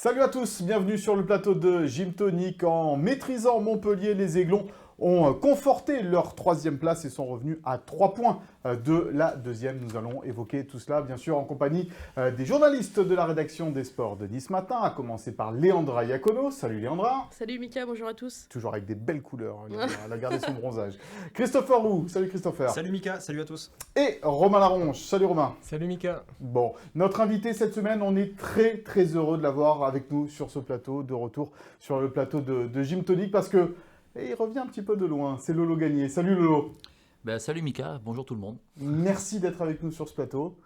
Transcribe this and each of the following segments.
Salut à tous, bienvenue sur le plateau de Gym Tonic. En maîtrisant Montpellier, les Aiglons ont conforté leur 3e place et sont revenus à 3 points de la 2e. Nous allons évoquer tout cela, bien sûr, en compagnie des journalistes de la rédaction des sports de Nice Matin, à commencer par Léandra Iacono. Salut Léandra. Salut Mika, bonjour à tous. Toujours avec des belles couleurs, elle a gardé son bronzage. Christopher Roux, salut Christopher. Salut Mika, salut à tous. Et Romain Laronche, salut Romain. Salut Mika. Bon, notre invité cette semaine, on est très heureux de l'avoir avec nous sur ce plateau, de retour sur le plateau de Gym Tonic, parce que il revient un petit peu de loin, c'est Lolo Gagné. Salut Lolo. Salut Mika, bonjour tout le monde. Merci d'être avec nous sur ce plateau.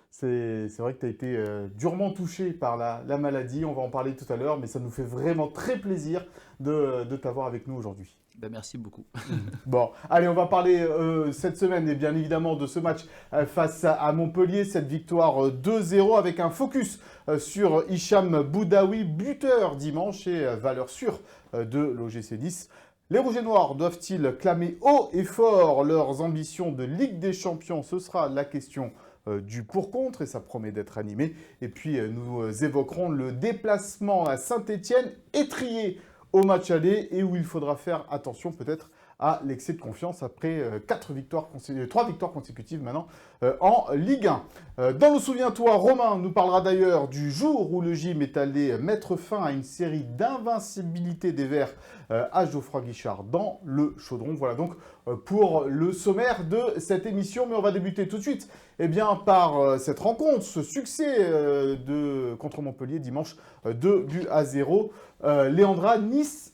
C'est vrai que tu as été durement touché par la maladie, on va en parler tout à l'heure, mais ça nous fait vraiment très plaisir de t'avoir avec nous aujourd'hui. Merci beaucoup. Bon, allez, on va parler cette semaine, et bien évidemment, de ce match face à Montpellier, cette victoire 2-0 avec un focus sur Hicham Boudaoui, buteur dimanche et valeur sûre de l'OGC Nice. Les Rouges et Noirs doivent-ils clamer haut et fort leurs ambitions de Ligue des Champions? Ce sera la question du pour-contre et ça promet d'être animé. Et puis, nous évoquerons le déplacement à Saint-Étienne, étrié au match aller et où il faudra faire attention peut-être à l'excès de confiance après 3 victoires consécutives maintenant en Ligue 1. Dans le Souviens-toi, Romain nous parlera d'ailleurs du jour où le gym est allé mettre fin à une série d'invincibilité des Verts à Geoffroy Guichard dans le Chaudron. Voilà donc pour le sommaire de cette émission, mais on va débuter tout de suite par cette rencontre, ce succès contre Montpellier dimanche 2-0. Léandra, Nice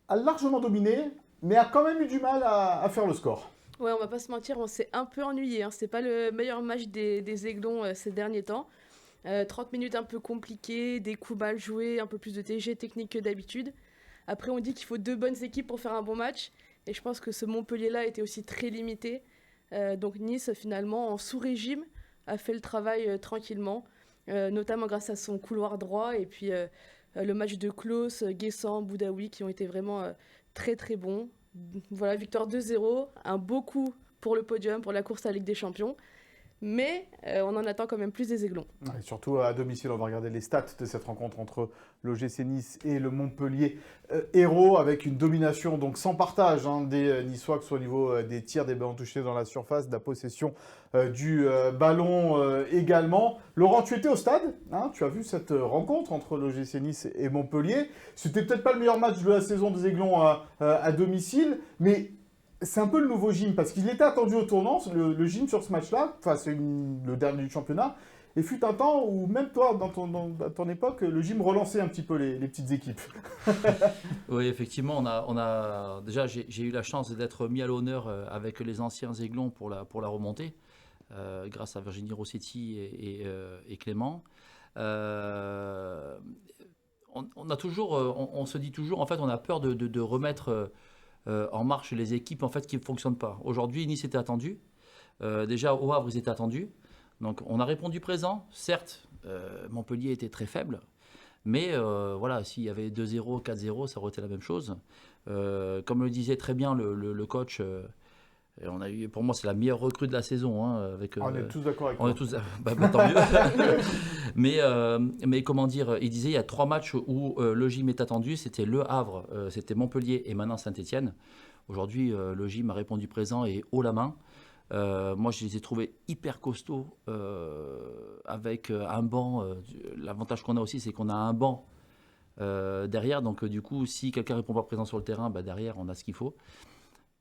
a largement dominé, mais a quand même eu du mal à faire le score. Ouais, on va pas se mentir, on s'est un peu ennuyé. C'est pas le meilleur match des Aiglons ces derniers temps. 30 minutes un peu compliquées, des coups mal joués, un peu plus de TG technique que d'habitude. Après, on dit qu'il faut 2 bonnes équipes pour faire un bon match. Et je pense que ce Montpellier-là était aussi très limité. Donc Nice, finalement, en sous-régime, a fait le travail tranquillement, notamment grâce à son couloir droit. Et puis le match de Klaus, Guessant, Boudaoui, qui ont été vraiment très bons. Voilà, victoire 2-0, un beau coup pour le podium, pour la course à la Ligue des Champions. Mais on en attend quand même plus des Aiglons. Et surtout à domicile, on va regarder les stats de cette rencontre entre l'OGC Nice et le Montpellier Hérault, avec une domination donc sans partage des Niçois, que ce soit au niveau des tirs, des ballons touchés dans la surface, de la possession du ballon également. Laurent, tu étais au stade, tu as vu cette rencontre entre l'OGC Nice et Montpellier. C'était peut-être pas le meilleur match de la saison des Aiglons à domicile, mais c'est un peu le nouveau gym, parce qu'il était attendu au tournant, le gym sur ce match-là, c'est le dernier du championnat, et fut un temps où même toi, dans ton époque, le gym relançait un petit peu les petites équipes. Oui, effectivement, déjà j'ai eu la chance d'être mis à l'honneur avec les anciens Aiglons pour la remontée, grâce à Virginie Rossetti et Clément. On se dit toujours, en fait, on a peur de remettre en marche les équipes en fait qui ne fonctionnent pas. Aujourd'hui, Nice était attendu. Déjà, au Havre, ils étaient attendus. Donc, on a répondu présent. Certes, Montpellier était très faible. Mais voilà, s'il y avait 2-0, 4-0, ça aurait été la même chose. Comme le disait très bien le coach, pour moi, c'est la meilleure recrue de la saison. On est tous d'accord avec toi. On est tous, tant mieux. mais comment dire, il disait il y a 3 matchs où le gym est attendu. C'était Le Havre, c'était Montpellier et maintenant Saint-Étienne. Aujourd'hui, le gym a répondu présent et haut la main. Moi, je les ai trouvés hyper costauds avec un banc. L'avantage qu'on a aussi, c'est qu'on a un banc derrière. Donc, du coup, si quelqu'un ne répond pas présent sur le terrain, derrière, on a ce qu'il faut.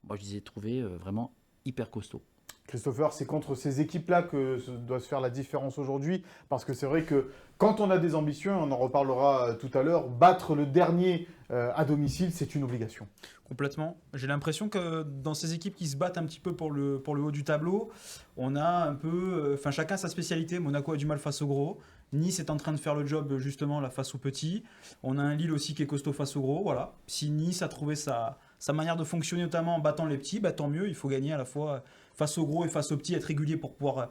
Moi, je les ai trouvés vraiment hyper costauds. Christopher, c'est contre ces équipes-là que doit se faire la différence aujourd'hui, parce que c'est vrai que quand on a des ambitions, on en reparlera tout à l'heure, battre le dernier à domicile, c'est une obligation. Complètement. J'ai l'impression que dans ces équipes qui se battent un petit peu pour le haut du tableau, on a un peu, chacun sa spécialité. Monaco a du mal face aux gros. Nice est en train de faire le job justement là face aux petits. On a un Lille aussi qui est costaud face aux gros. Voilà. Si Nice a trouvé sa manière de fonctionner, notamment en battant les petits, tant mieux. Il faut gagner à la fois face aux gros et face aux petits, être régulier pour pouvoir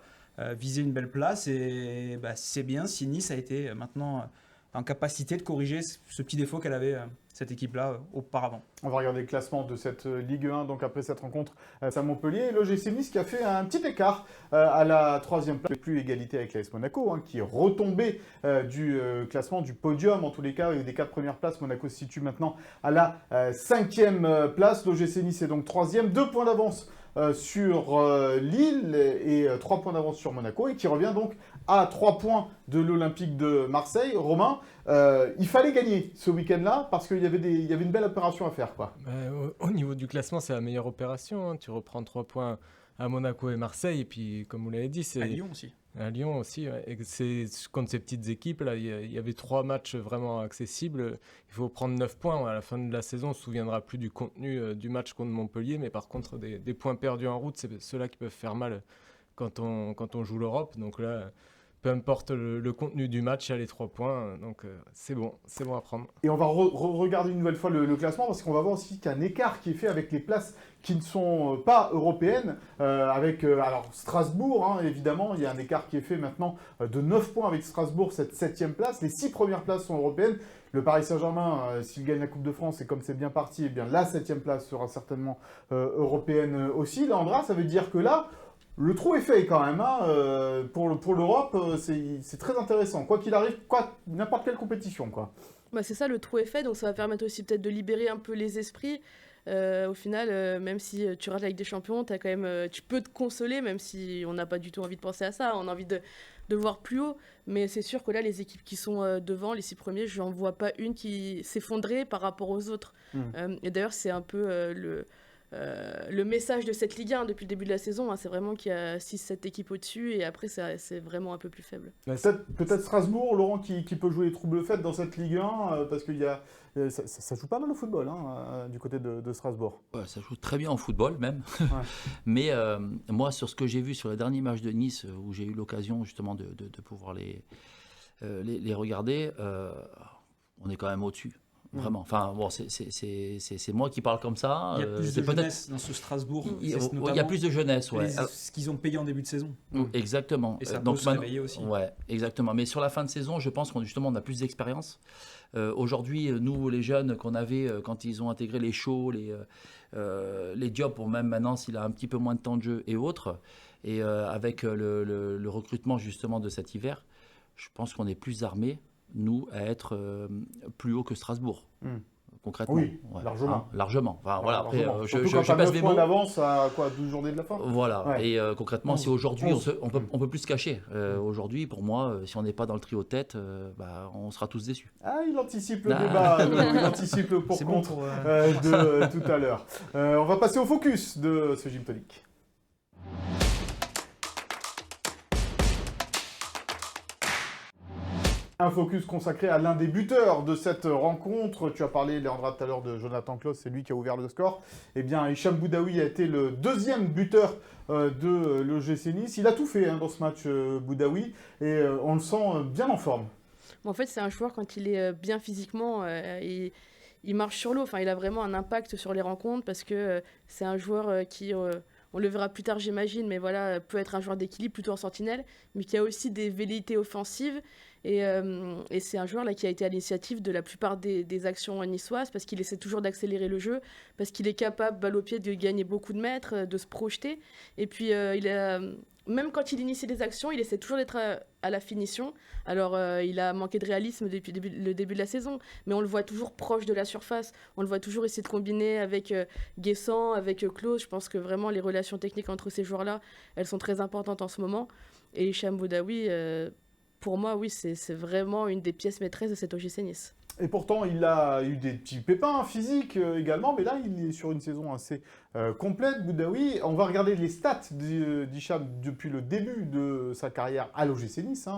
viser une belle place. Et c'est bien si Nice a été maintenant en capacité de corriger ce petit défaut qu'elle avait, cette équipe-là, auparavant. On va regarder le classement de cette Ligue 1, donc après cette rencontre à Montpellier. Et l'OGC Nice qui a fait un petit écart à la 3e place, plus égalité avec l'AS Monaco, qui est retombé du classement, du podium. En tous les cas, des 4 premières places, Monaco se situe maintenant à la 5e place. L'OGC Nice est donc 3e, 2 points d'avance sur Lille et 3 points d'avance sur Monaco, et qui revient donc à 3 points de l'Olympique de Marseille. Romain, il fallait gagner ce week-end-là parce qu'il y avait une belle opération à faire, quoi. Au niveau du classement, c'est la meilleure opération. Tu reprends 3 points à Monaco et Marseille, et puis comme vous l'avez dit, c'est À Lyon aussi. À Lyon aussi, ouais. Et c'est contre ces petites équipes là, il y avait 3 matchs vraiment accessibles. Il faut prendre 9 points à la fin de la saison. On ne se souviendra plus du contenu du match contre Montpellier, mais par contre des points perdus en route, c'est ceux-là qui peuvent faire mal quand on joue l'Europe. Donc là, peu importe le contenu du match, il y a les 3 points, donc c'est bon à prendre. Et on va regarder une nouvelle fois le classement, parce qu'on va voir aussi qu'il y a un écart qui est fait avec les places qui ne sont pas européennes, avec alors Strasbourg, évidemment, il y a un écart qui est fait maintenant de 9 points avec Strasbourg, cette 7e place. Les 6 premières places sont européennes. Le Paris Saint-Germain, s'il gagne la Coupe de France, et comme c'est bien parti, eh bien la 7e place sera certainement européenne aussi. Là, Andra, ça veut dire que là, le trou est fait quand même, pour l'Europe, c'est très intéressant. Quoi qu'il arrive, n'importe quelle compétition, quoi. Bah, c'est ça, le trou est fait, donc ça va permettre aussi peut-être de libérer un peu les esprits. Au final, même si tu rates la Ligue des Champions, tu peux te consoler, même si on n'a pas du tout envie de penser à ça, on a envie de voir plus haut. Mais c'est sûr que là, les équipes qui sont devant, les 6 premiers, je n'en vois pas une qui s'effondrait par rapport aux autres. Et d'ailleurs, c'est un peu le message de cette Ligue 1 depuis le début de la saison, c'est vraiment qu'il y a 6-7 équipes au-dessus, et après c'est vraiment un peu plus faible. Peut-être Strasbourg, Laurent, qui peut jouer les troubles faits dans cette Ligue 1, parce que ça joue pas mal au football, du côté de Strasbourg. Ouais, ça joue très bien au football même. Ouais. Mais moi, sur ce que j'ai vu sur les derniers matchs de Nice, où j'ai eu l'occasion justement de pouvoir les regarder, on est quand même au-dessus. Vraiment. Enfin, bon, c'est moi qui parle comme ça. Il y a plus de jeunesse dans ce Strasbourg. Il y a plus de jeunesse, ouais. Ce qu'ils ont payé en début de saison. Exactement. Et ça peut se réveiller aussi. Ouais, exactement. Mais sur la fin de saison, je pense on a plus d'expérience. Aujourd'hui, nous, les jeunes qu'on avait quand ils ont intégré les shows, les Diop, ou même maintenant s'il a un petit peu moins de temps de jeu et autres, et avec le recrutement justement de cet hiver, je pense qu'on est plus armés, nous, à être plus haut que Strasbourg, concrètement. Oui, ouais. Largement. Largement. Enfin, voilà, après, je passe mes mots. d'avance à 12 journées de la fin. Voilà, ouais. Et concrètement, si aujourd'hui, on peut plus se cacher. Aujourd'hui, pour moi, si on n'est pas dans le trio tête, on sera tous déçus. Ah, il anticipe le débat, il anticipe le pour-contre de tout à l'heure. On va passer au focus de ce Gym Tonic. Un focus consacré à l'un des buteurs de cette rencontre. Tu as parlé, Léandra, tout à l'heure de Jonathan Klaus, c'est lui qui a ouvert le score. Eh bien, Hicham Boudaoui a été le 2e buteur de l'OGC Nice. Il a tout fait dans ce match, Boudaoui, et on le sent bien en forme. En fait, c'est un joueur, quand il est bien physiquement, il marche sur l'eau. Enfin, il a vraiment un impact sur les rencontres, parce que c'est un joueur qui... on le verra plus tard, j'imagine, mais voilà, peut être un joueur d'équilibre, plutôt en sentinelle, mais qui a aussi des velléités offensives. Et c'est un joueur là, qui a été à l'initiative de la plupart des actions niçoises, parce qu'il essaie toujours d'accélérer le jeu, parce qu'il est capable, balle au pied, de gagner beaucoup de mètres, de se projeter. Et puis, même quand il initie des actions, il essaie toujours d'être à la finition. Alors, il a manqué de réalisme depuis le début de la saison, mais on le voit toujours proche de la surface. On le voit toujours essayer de combiner avec Guessant, avec Klaus. Je pense que vraiment, les relations techniques entre ces joueurs-là, elles sont très importantes en ce moment. Et Hicham Boudaoui... pour moi, oui, c'est vraiment une des pièces maîtresses de cet OGC Nice. Et pourtant, il a eu des petits pépins physiques également, mais là, il est sur une saison assez complète, Boudaoui. On va regarder les stats d'Hicham depuis le début de sa carrière à l'OGC Nice.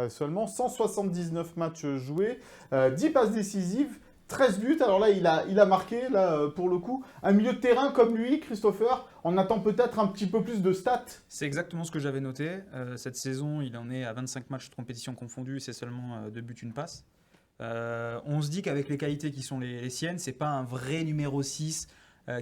Seulement 179 matchs joués, 10 passes décisives, 13 buts. Alors là, il a marqué, là, pour le coup, un milieu de terrain comme lui, Christopher. On attend peut-être un petit peu plus de stats. C'est exactement ce que j'avais noté. Cette saison, il en est à 25 matchs de compétition confondus, c'est seulement 2 buts, 1 passe. On se dit qu'avec les qualités qui sont les siennes, c'est pas un vrai numéro 6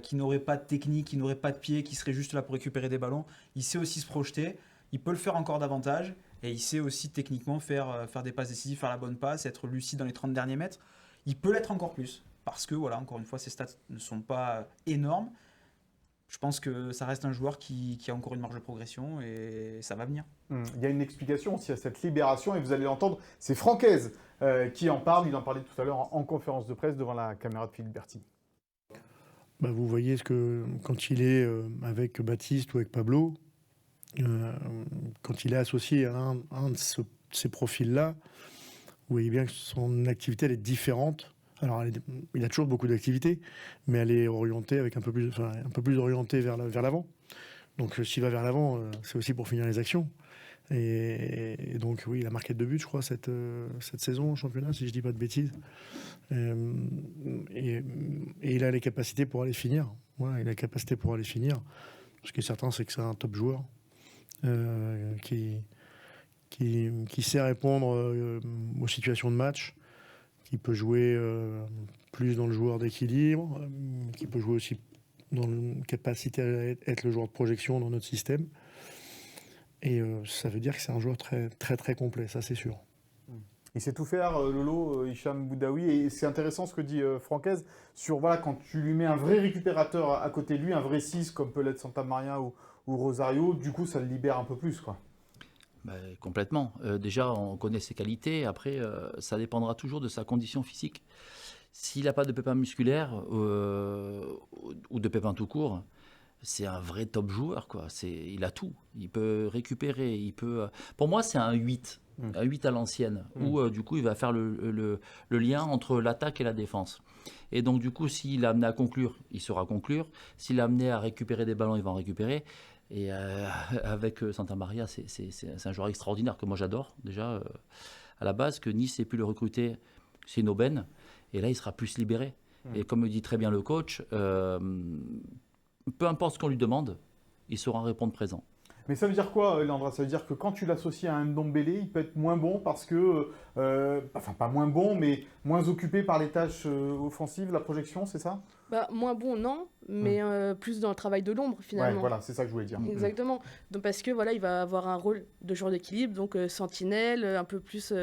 qui n'aurait pas de technique, qui n'aurait pas de pied, qui serait juste là pour récupérer des ballons. Il sait aussi se projeter. il peut le faire encore davantage. Et il sait aussi techniquement faire des passes décisives, faire la bonne passe, être lucide dans les 30 derniers mètres. Il peut l'être encore plus. Parce que, voilà, encore une fois, ses stats ne sont pas énormes. Je pense que ça reste un joueur qui a encore une marge de progression et ça va venir. Il y a une explication aussi à cette libération et vous allez l'entendre, c'est Francaise qui en parle. Il en parlait tout à l'heure en conférence de presse devant la caméra de Philippe Bertini. Vous voyez quand il est avec Baptiste ou avec Pablo, quand il est associé à un de ces profils-là, vous voyez bien que son activité elle est différente. Alors, il a toujours beaucoup d'activités, mais elle est orientée avec un peu plus orientée vers l'avant. Donc, s'il va vers l'avant, c'est aussi pour finir les actions. Et donc, oui, il a marqué 2 buts, je crois, cette saison au championnat, si je ne dis pas de bêtises. Et il a les capacités pour aller finir. Voilà, il a les capacités pour aller finir. Ce qui est certain, c'est que c'est un top joueur qui sait répondre aux situations de match, qui peut jouer plus dans le joueur d'équilibre, qui peut jouer aussi dans la capacité à être le joueur de projection dans notre système. Et ça veut dire que c'est un joueur très, très, très complet, ça c'est sûr. Il sait tout faire, Lolo, Hicham Boudaoui. Et c'est intéressant ce que dit Francaise sur quand tu lui mets un vrai récupérateur à côté de lui, un vrai 6 comme peut l'être Santa Maria ou Rosario, du coup ça le libère un peu plus, quoi. Complètement. Déjà, on connaît ses qualités. Après, ça dépendra toujours de sa condition physique. S'il n'a pas de pépins musculaires ou de pépins tout court, c'est un vrai top joueur, quoi. Il a tout. Il peut récupérer. Pour moi, c'est un 8. Un 8 à l'ancienne. Où, du coup, il va faire le lien entre l'attaque et la défense. Et donc, du coup, s'il est amené à conclure, il saura conclure. S'il est amené à récupérer des ballons, il va en récupérer. Et avec Santa Maria, c'est un joueur extraordinaire que moi j'adore déjà à la base, que Nice ait pu le recruter, c'est une aubaine. Et là, il sera plus libéré. Et comme le dit très bien le coach, peu importe ce qu'on lui demande, il saura répondre présent. Mais ça veut dire quoi, Leandra? Ça veut dire que quand tu l'associes à un Ndombele, il peut être moins bon parce que, pas moins bon, mais moins occupé par les tâches offensives, la projection, c'est ça? Moins bon, non, mais plus dans le travail de l'ombre, finalement. Ouais, voilà, c'est ça que je voulais dire. Exactement. Donc, parce que voilà, il va avoir un rôle de joueur d'équilibre, donc sentinelle, un peu plus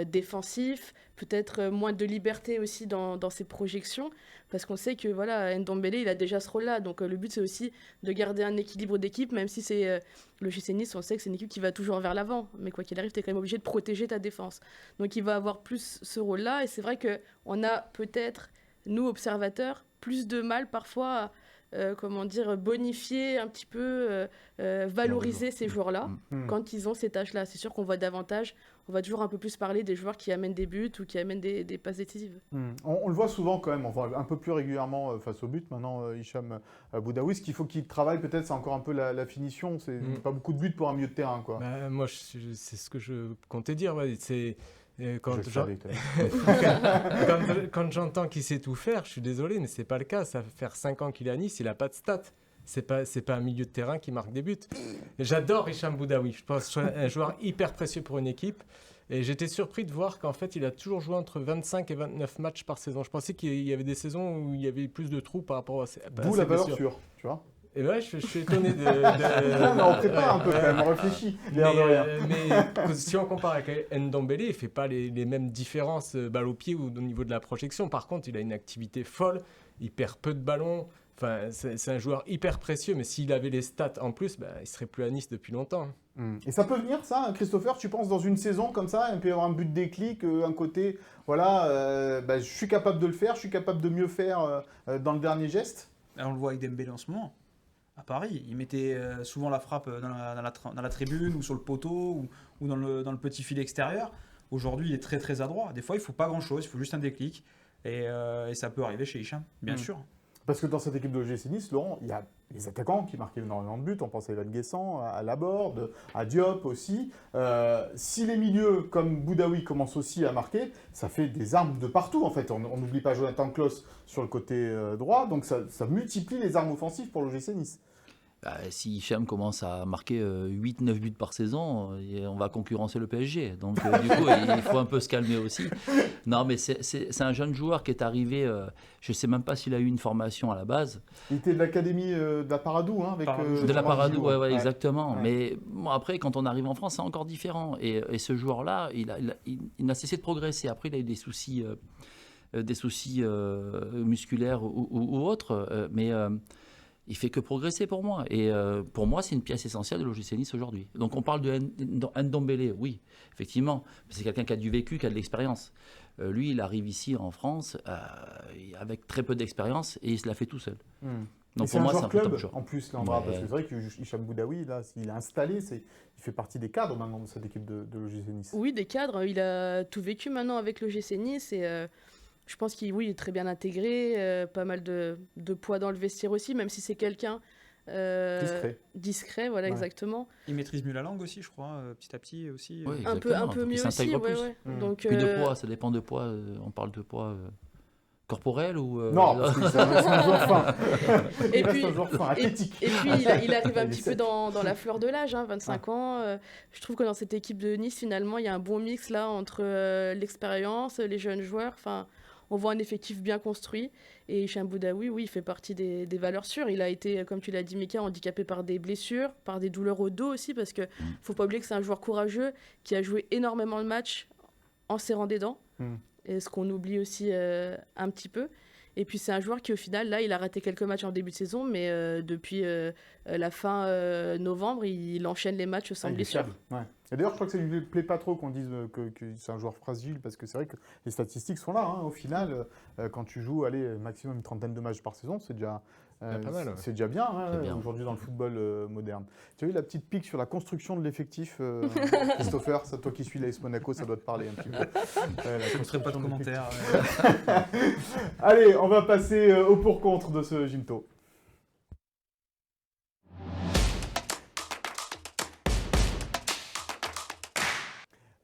défensif, peut-être moins de liberté aussi dans ses projections, parce qu'on sait que voilà, Ndombele, il a déjà ce rôle-là. Donc le but, c'est aussi de garder un équilibre d'équipe, même si c'est le GC Nice, on sait que c'est une équipe qui va toujours vers l'avant, mais quoi qu'il arrive, tu es quand même obligé de protéger ta défense. Donc il va avoir plus ce rôle-là, et c'est vrai qu'on a peut-être, nous, observateurs, plus de mal parfois à bonifier un petit peu, valoriser ces joueurs-là quand ils ont ces tâches-là. C'est sûr qu'on voit davantage, on va toujours un peu plus parler des joueurs qui amènent des buts ou qui amènent des passes décisives. On le voit souvent quand même, on voit un peu plus régulièrement face au but maintenant, Hicham Boudaoui. Ce qu'il faut qu'il travaille peut-être, c'est encore un peu la finition. C'est pas beaucoup de buts pour un milieu de terrain, quoi. Moi, c'est ce que je comptais dire. Ouais, c'est... Quand j'entends qu'il sait tout faire, je suis désolé, mais c'est pas le cas. Ça fait faire 5 ans qu'il est à Nice, il n'a pas de stats. C'est pas un milieu de terrain qui marque des buts. J'adore Hicham Boudaoui. Je pense que c'est un joueur hyper précieux pour une équipe. Et j'étais surpris de voir qu'en fait, il a toujours joué entre 25 et 29 matchs par saison. Je pensais qu'il y avait des saisons où il y avait plus de trous par rapport à ses D'où la valeur sûre, tu vois. Et ouais, je suis étonné de... Non, mais on prépare un peu quand même, on réfléchit. Mais si on compare avec Ndombele, il ne fait pas les mêmes différences balle au pied ou au niveau de la projection. Par contre, il a une activité folle, il perd peu de ballons. Enfin, c'est un joueur hyper précieux, mais s'il avait les stats en plus, il ne serait plus à Nice depuis longtemps. Et ça peut venir, ça, Christopher, tu penses, dans une saison comme ça, il peut y avoir un but déclic, un côté, voilà, je suis capable de le faire, je suis capable de mieux faire dans le dernier geste? On le voit avec Dembélé en ce moment. À Paris, il mettait souvent la frappe dans la tribune ou sur le poteau ou dans le petit filet extérieur. Aujourd'hui, il est très très adroit. Des fois, il ne faut pas grand-chose, il faut juste un déclic. Et ça peut arriver chez Hicham, bien sûr. Parce que dans cette équipe de l'OGC Nice, Laurent, il y a les attaquants qui marquaient énormément de buts. On pense à Evan Guessant, à Laborde, à Diop aussi. Si les milieux comme Boudaoui commencent aussi à marquer, ça fait des armes de partout en fait. On n'oublie pas Jonathan Klaus sur le côté droit, donc ça multiplie les armes offensives pour l'OGC Nice. Si Hicham commence à marquer 8-9 buts par saison, on va concurrencer le PSG. Donc du coup, il faut un peu se calmer aussi. Non, mais c'est un jeune joueur qui est arrivé, je ne sais même pas s'il a eu une formation à la base. Il était de l'académie de la Paradou, avec de la Paradou, ouais, exactement. Ouais. Mais bon, après, quand on arrive en France, c'est encore différent. Et ce joueur-là, il n'a cessé de progresser. Après, il a eu des soucis musculaires ou autres, mais il fait que progresser pour moi. Et pour moi, c'est une pièce essentielle de l'OGC Nice aujourd'hui. Donc on parle de Ndombele, oui, effectivement. C'est quelqu'un qui a du vécu, qui a de l'expérience. Lui, il arrive ici en France avec très peu d'expérience et il se la fait tout seul. Donc pour moi, c'est un top club joueur. en plus, Landra, parce que c'est vrai que Hicham Boudaoui, là, il est installé, il fait partie des cadres maintenant de cette équipe de l'OGC Nice. Oui, des cadres. Il a tout vécu maintenant avec l'OGC Nice et je pense qu'il est très bien intégré, pas mal de poids dans le vestiaire aussi, même si c'est quelqu'un discret, voilà, Ouais. exactement. Il maîtrise mieux la langue aussi, je crois, petit à petit aussi. Oui, Un peu exactement. mieux Il aussi, s'intègre plus. Donc, Puis de poids, ça dépend de poids. On parle de poids corporel ou Non, parce que c'est un joueur fin. Et Il reste puis- un joueur fin, athlétique. Et puis, il arrive un Il petit essaie. peu dans la fleur de l'âge, 25 ans. Je trouve que dans cette équipe de Nice, finalement, il y a un bon mix là entre l'expérience, les jeunes joueurs. Enfin, on voit un effectif bien construit. Et Hicham Boudaoui, oui, il fait partie des valeurs sûres. Il a été, comme tu l'as dit, Mika, handicapé par des blessures, par des douleurs au dos aussi, parce que faut pas oublier que c'est un joueur courageux qui a joué énormément de matchs en serrant des dents. Et ce qu'on oublie aussi un petit peu. Et puis c'est un joueur qui au final, là, il a raté quelques matchs en début de saison, mais depuis la fin novembre, il enchaîne les matchs sans Il est blessure. fiable, ouais. Et d'ailleurs, je crois que ça lui plaît pas trop qu'on dise que c'est un joueur fragile, parce que c'est vrai que les statistiques sont là. Au final, quand tu joues, maximum une trentaine de matchs par saison, c'est déjà, pas mal, ouais. c'est déjà bien, C'est bien. aujourd'hui dans le football moderne. Tu as eu la petite pique sur la construction de l'effectif, Christopher, ça, toi qui suis l'AS Monaco, ça doit te parler un petit peu. Je ne ferai pas de commentaires. Allez, on va passer au pour-contre de ce Gymto.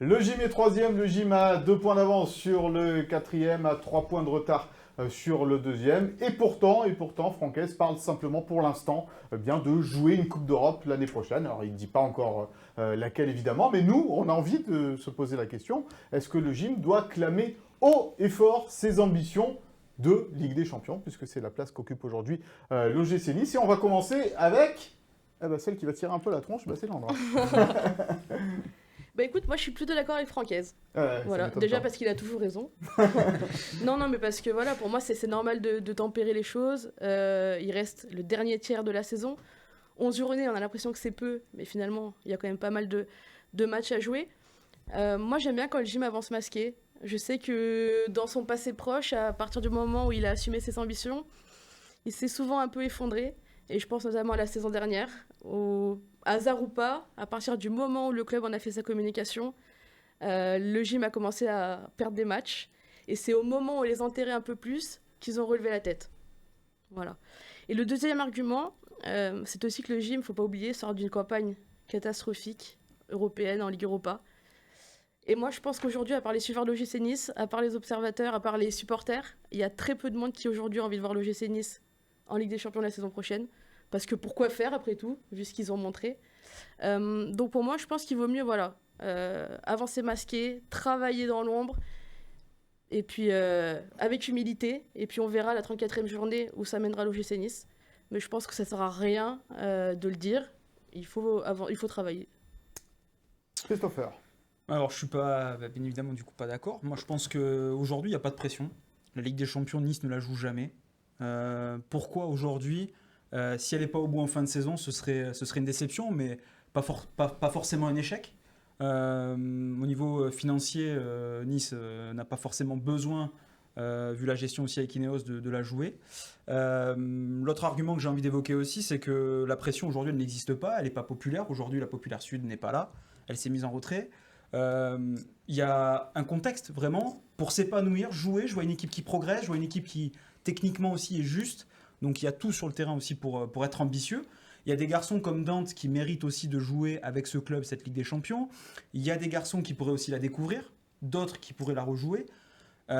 Le gym est troisième, le gym a 2 points d'avance sur le quatrième, a 3 points de retard sur le deuxième. Et pourtant, Francaise parle simplement pour l'instant bien de jouer une Coupe d'Europe l'année prochaine. Alors il ne dit pas encore laquelle évidemment, mais nous, on a envie de se poser la question, est-ce que le gym doit clamer haut et fort ses ambitions de Ligue des Champions, puisque c'est la place qu'occupe aujourd'hui l'OGC Nice. Et on va commencer avec celle qui va tirer un peu la tronche, c'est Landra. Bah écoute, moi je suis plutôt d'accord avec Francaise. Ça Voilà, m'étonne déjà pas. parce qu'il a toujours raison. non, mais parce que voilà, pour moi c'est normal de tempérer les choses. Il reste le dernier tiers de la saison. 11 journées, on a l'impression que c'est peu, mais finalement il y a quand même pas mal de matchs à jouer. Moi j'aime bien quand le gym avance masqué. Je sais que dans son passé proche, à partir du moment où il a assumé ses ambitions, il s'est souvent un peu effondré. Et je pense notamment à la saison dernière, où, hasard ou pas, à partir du moment où le club en a fait sa communication, le gym a commencé à perdre des matchs. Et c'est au moment où on les enterrait un peu plus qu'ils ont relevé la tête. Voilà. Et le deuxième argument, c'est aussi que le gym, il ne faut pas oublier, sort d'une campagne catastrophique européenne en Ligue Europa. Et moi, je pense qu'aujourd'hui, à part les suiveurs de l'OGC Nice, à part les observateurs, à part les supporters, il y a très peu de monde qui aujourd'hui a envie de voir l'OGC Nice en Ligue des Champions la saison prochaine. Parce que pourquoi faire, après tout, vu ce qu'ils ont montré. Donc pour moi, je pense qu'il vaut mieux avancer masqué, travailler dans l'ombre, et puis avec humilité. Et puis on verra la 34e journée où ça mènera l'OGC Nice. Mais je pense que ça ne sert à rien de le dire. Il faut travailler. Christopher. Alors, je suis pas, bien évidemment, du coup, pas d'accord. Moi, je pense qu'aujourd'hui, il n'y a pas de pression. La Ligue des Champions, Nice ne la joue jamais. Pourquoi aujourd'hui, si elle n'est pas au bout en fin de saison, ce serait une déception, mais pas forcément un échec. Au niveau financier, Nice n'a pas forcément besoin, vu la gestion aussi avec Ineos, de la jouer. L'autre argument que j'ai envie d'évoquer aussi, c'est que la pression aujourd'hui, elle n'existe pas, elle n'est pas populaire. Aujourd'hui, la Populaire Sud n'est pas là, elle s'est mise en retrait. Il y a un contexte vraiment pour s'épanouir, jouer. Je vois une équipe qui progresse, je vois une équipe qui techniquement aussi est juste. Donc il y a tout sur le terrain aussi pour être ambitieux. Il y a des garçons comme Dante qui méritent aussi de jouer avec ce club cette Ligue des Champions. Il y a des garçons qui pourraient aussi la découvrir, d'autres qui pourraient la rejouer. Et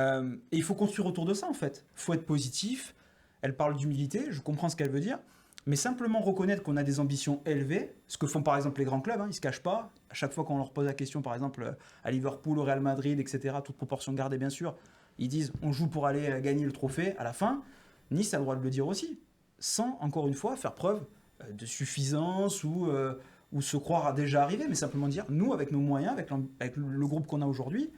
il faut construire autour de ça en fait. Il faut être positif. Elle parle d'humilité, je comprends ce qu'elle veut dire. mais simplement reconnaître qu'on a des ambitions élevées, ce que font par exemple les grands clubs, ils ne se cachent pas. À chaque fois qu'on leur pose la question, par exemple à Liverpool, au Real Madrid, etc., toute proportion gardée bien sûr, ils disent on joue pour aller gagner le trophée à la fin. Nice a le droit de le dire aussi, sans encore une fois faire preuve de suffisance ou se croire à déjà arriver, mais simplement dire nous, avec nos moyens, avec le groupe qu'on a aujourd'hui,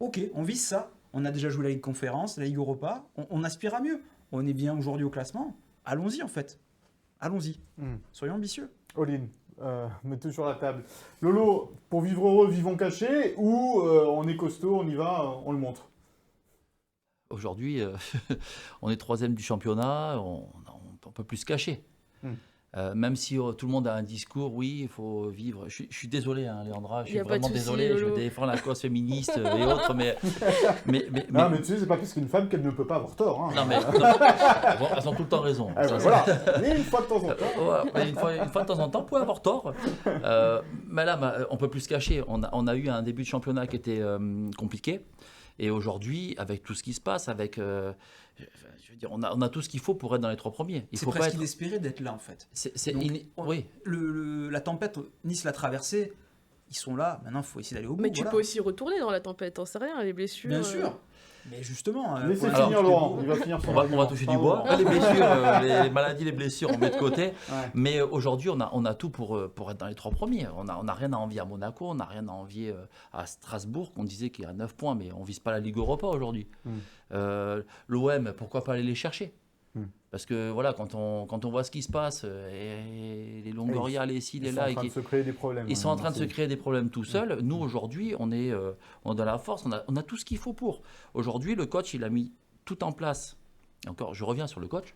ok, on vise ça. On a déjà joué la Ligue Conférence, la Ligue Europa, on aspire à mieux. On est bien aujourd'hui au classement. Allons-y en fait. Allons-y. Soyons ambitieux. All-in, mettez sur la table. Lolo, pour vivre heureux, vivons cachés, ou on est costaud, on y va, on le montre? Aujourd'hui, on est 3e du championnat, on peut plus se cacher. Même si tout le monde a un discours, oui, il faut vivre. Je suis désolé, Léandra, je suis vraiment désolé. Je défends la cause féministe et autres, mais non, mais tu sais, c'est pas parce qu'une femme qu'elle ne peut pas avoir tort. Non, mais elles ont tout le temps raison. Voilà, mais une fois de temps en temps. Une fois de temps en temps, on peut avoir tort. Mais là, on peut plus se cacher. On a eu un début de championnat qui était compliqué. Et aujourd'hui, avec tout ce qui se passe, je veux dire, on a tout ce qu'il faut pour être dans les 3 premiers. C'est presque inespéré d'être là, en fait. Oui. La tempête, Nice l'a traversée. Ils sont là. Maintenant, il faut essayer d'aller au bout. Mais tu peux aussi retourner dans la tempête, t'en sais rien, les blessures. Bien sûr. Mais justement... Laissez finir Laurent, il va finir son on va toucher du bois. Les blessures, les maladies, les blessures, on met de côté. Ouais. Mais aujourd'hui, on a tout pour être dans les 3 premiers. On n'a rien à envier à Monaco, on n'a rien à envier à Strasbourg, qu'on disait qu'il y a 9 points, mais on ne vise pas la Ligue Europa aujourd'hui. L'OM, pourquoi pas aller les chercher? Parce que voilà, quand on voit ce qui se passe, et les Longoria, les ci, les là, ils sont en train de se créer des problèmes. Ils sont en train de se créer des problèmes tout seuls. Nous, aujourd'hui, on est dans la force, on a tout ce qu'il faut pour. Aujourd'hui, le coach, il a mis tout en place. Et encore, je reviens sur le coach,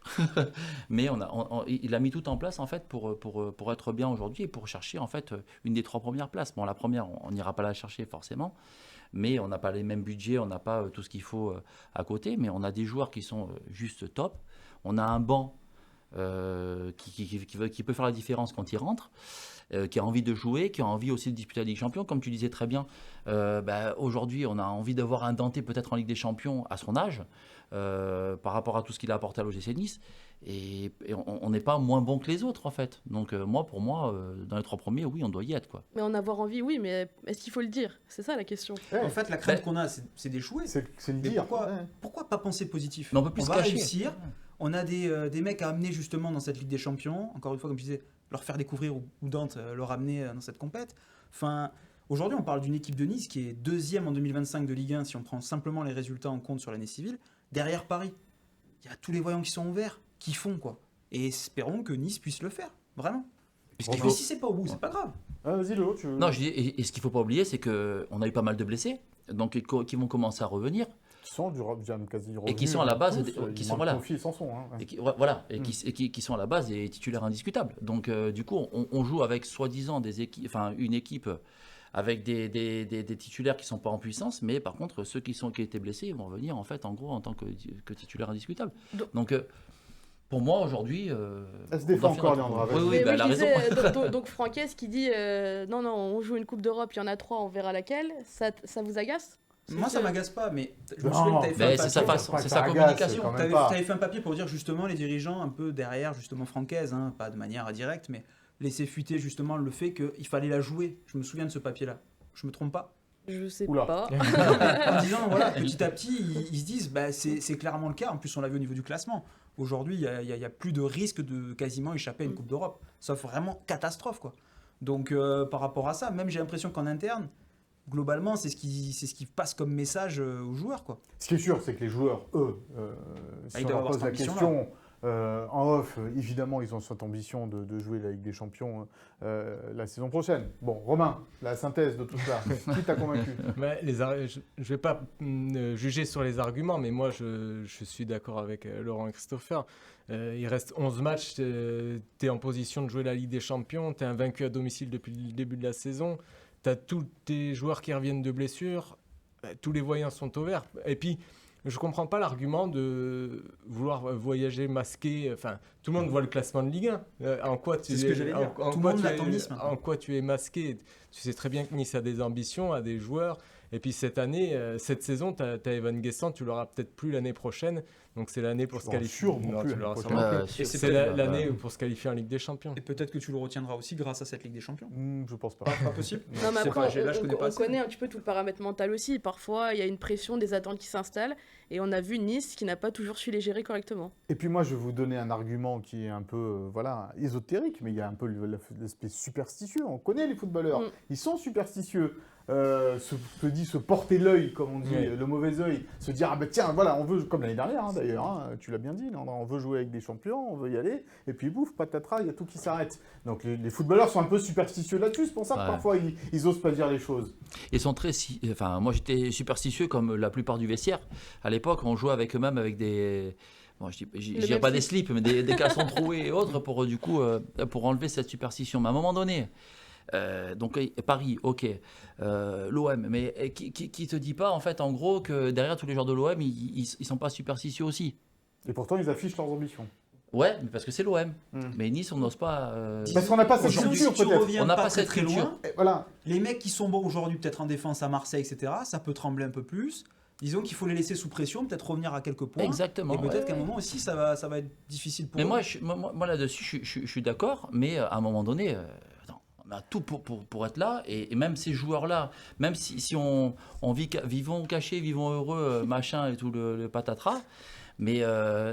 mais il a mis tout en place en fait pour être bien aujourd'hui et pour chercher en fait une des 3 premières places. Bon, la première, on n'ira pas la chercher forcément. Mais on n'a pas les mêmes budgets, on n'a pas tout ce qu'il faut à côté, mais on a des joueurs qui sont juste top. On a un banc qui peut faire la différence quand il rentre, qui a envie de jouer, qui a envie aussi de disputer la Ligue des Champions. Comme tu disais très bien, aujourd'hui, on a envie d'avoir un Dante peut-être en Ligue des Champions à son âge, par rapport à tout ce qu'il a apporté à l'OGC Nice. Et on n'est pas moins bon que les autres, en fait. Donc, pour moi, dans les 3 premiers, oui, on doit y être, quoi. Mais en avoir envie, oui, mais est-ce qu'il faut le dire? C'est ça la question. En fait, la crainte qu'on a, c'est d'échouer. C'est le dire. Pourquoi pas penser positif? Mais on peut plus se cacher. Réussir. On a des mecs à amener justement dans cette Ligue des Champions. Encore une fois, comme je disais, leur faire découvrir ou Dante leur amener dans cette compète. Enfin, aujourd'hui, on parle d'une équipe de Nice qui est 2e en 2025 de Ligue 1, si on prend simplement les résultats en compte sur l'année civile, derrière Paris. Il y a tous les voyants qui sont ouverts, qui font quoi. Et espérons que Nice puisse le faire, vraiment. Mais si c'est pas au bout, c'est pas grave. Vas-y, Lolo, tu veux... Non, je dis, et ce qu'il faut pas oublier, c'est qu'on a eu pas mal de blessés, donc qui vont commencer à revenir. Et qui sont à la base, qui sont à la base des titulaires indiscutables. Donc du coup, on joue avec soi-disant une équipe avec des titulaires qui sont pas en puissance, mais par contre ceux qui étaient blessés, ils vont venir en fait en gros en tant que titulaires indiscutables. Donc pour moi aujourd'hui, elle se défend encore, Léandra. Oui, elle a raison. Donc Franquès qui dit non, on joue une Coupe d'Europe, il y en a 3, on verra laquelle. Ça vous agace? Moi, ça m'agace pas, mais je me souviens que tu avais fait c'est sa communication. Tu avais fait un papier pour dire justement les dirigeants un peu derrière, justement Francaise, pas de manière directe, mais laisser fuiter justement le fait qu'il fallait la jouer. Je me souviens de ce papier-là. Je me trompe pas? Je sais pas. En disant, voilà, petit à petit, ils se disent, c'est clairement le cas. En plus, on l'a vu au niveau du classement. Aujourd'hui, il n'y a plus de risque de quasiment échapper à une Coupe d'Europe. Sauf vraiment catastrophe, quoi. Donc, par rapport à ça, même j'ai l'impression qu'en interne, globalement, c'est ce qui passe comme message aux joueurs, quoi. Ce qui est sûr, c'est que les joueurs, eux, si on leur pose la question, en off, évidemment, ils ont cette ambition de jouer la Ligue des Champions la saison prochaine. Bon, Romain, la synthèse de tout ça, qui t'a convaincu? Je ne vais pas juger sur les arguments, mais moi, je suis d'accord avec Laurent et Christopher. Il reste 11 matchs, tu es en position de jouer la Ligue des Champions, tu es invaincu à domicile depuis le début de la saison. Tu as tous tes joueurs qui reviennent de blessures, tous les voyants sont au vert. Et puis, je ne comprends pas l'argument de vouloir voyager masqué. Enfin, tout le monde voit le classement de Ligue 1. En quoi tu es masqué? Tu sais très bien que Nice a des ambitions, a des joueurs. Et puis cette année, cette saison, tu as Evan Guessant, tu l'auras peut-être plus l'année prochaine. Donc c'est l'année pour Je se suis pas qualifier. sûr non Non, plus, tu l'auras l'année sûrement prochaine. plus. Et C'est c'est peut-être- l'année pour se qualifier en Ligue des Champions. Et peut-être que tu le retiendras aussi grâce à cette Ligue des Champions. Je pense pas. Pas possible. Non, mais Je sais après, pas, là, je connais pas on assez. connaît un petit peu tout le paramètre mental aussi. Parfois, il y a une pression, des attentes qui s'installent. Et on a vu Nice qui n'a pas toujours su les gérer correctement. Et puis moi, je vais vous donner un argument qui est un peu voilà, ésotérique, mais il y a un peu l'aspect superstitieux. On connaît les footballeurs, ils sont superstitieux. Se porter l'œil, comme on dit, Ouais. le mauvais œil, se dire, ah ben tiens, voilà, on veut, comme l'année dernière d'ailleurs, tu l'as bien dit, on veut jouer avec des champions, on veut y aller, et puis bouf, patatras, il y a tout qui s'arrête. Donc les footballeurs sont un peu superstitieux là-dessus, c'est pour ça que Ouais. parfois ils osent pas dire les choses. Ils sont très. Enfin, moi, j'étais superstitieux comme la plupart du vestiaire. À l'époque, on jouait avec eux-mêmes avec des. Bon, je dirais même pas des slip. slips, mais des caleçons troués et autres pour, du coup, pour enlever cette superstition. Mais à un moment donné. Donc Paris, ok, l'OM, mais qui te dit pas en fait en gros que derrière tous les joueurs de l'OM ils sont pas superstitieux aussi. Et pourtant, ils affichent leurs ambitions. Ouais, mais parce que c'est l'OM. Mm. Mais Nice on n'ose pas. Parce qu'on n'a pas cette Aujourd'hui, culture, si tu peut-être. reviens On n'a pas pas très cette très culture. loin, Et voilà. les mecs qui sont bons aujourd'hui, peut-être en défense à Marseille, etc., ça peut trembler un peu plus. Disons qu'il faut les laisser sous pression, peut-être revenir à quelques points. Exactement. Et peut-être ouais, qu'à un ouais. moment aussi, ça va être difficile pour Mais eux. moi là-dessus je suis d'accord, mais à un moment donné. Attends, on a tout pour être là, et même ces joueurs-là, même si on vivons cachés, vivons heureux, machin et tout le patatras, mais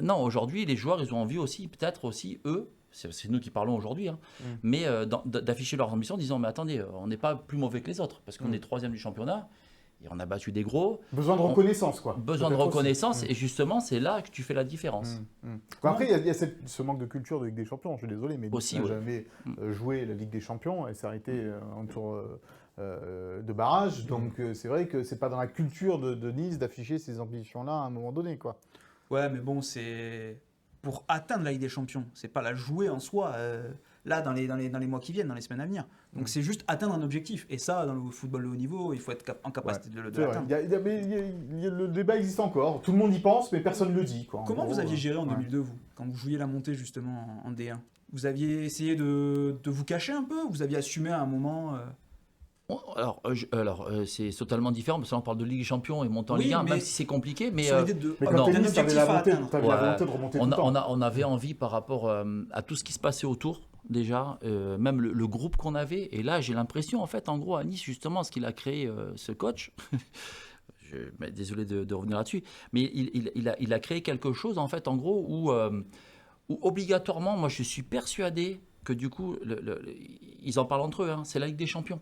non, aujourd'hui, les joueurs, ils ont envie aussi, peut-être aussi, eux, c'est nous qui parlons aujourd'hui, hein, mais d'afficher leurs ambitions en disant, mais attendez, on n'est pas plus mauvais que les autres, parce qu'on est 3e du championnat, et on a battu des gros, Besoin de reconnaissance, quoi. besoin de Peut-être aussi. reconnaissance, et justement, c'est là que tu fais la différence. Bon, après, il y a ce manque de culture de Ligue des Champions, je suis désolé, mais Aussi, Nice n'a ouais. jamais joué la Ligue des Champions et ça a été un tour de barrage. Donc c'est vrai que c'est pas dans la culture de Nice d'afficher ces ambitions-là à un moment donné, quoi. Ouais, mais bon, c'est pour atteindre la Ligue des Champions. C'est pas la jouer en soi, là, dans les mois qui viennent, dans les semaines à venir. Donc c'est juste atteindre un objectif. Et ça, dans le football de haut niveau, il faut être en capacité de C'est vrai. l'atteindre. Le débat existe encore. Tout le monde y pense, mais personne ne le dit, quoi. En Comment gros, vous aviez géré en ouais. 2002 2002, vous, quand vous jouiez la montée justement en D1? Vous aviez essayé de vous cacher un peu? Vous aviez assumé à un moment Bon, alors, c'est totalement différent, parce que là, on parle de Ligue des Champions et monter en Oui, Ligue 1, mais même si c'est compliqué, mais sur l'idée de Mais non. quand d'un t'es Nice, t'avais objectif la à volonté, atteindre. t'avais la volonté de remonter tout le temps. on avait envie par rapport à tout ce qui se passait autour, déjà, même le groupe qu'on avait. Et là, j'ai l'impression, en fait, en gros, à Nice, justement, ce qu'il a créé, ce coach, désolé de revenir là-dessus, mais il a créé quelque chose, en fait, en gros, où obligatoirement, moi, je suis persuadé que du coup, ils en parlent entre eux, hein, c'est la Ligue des Champions.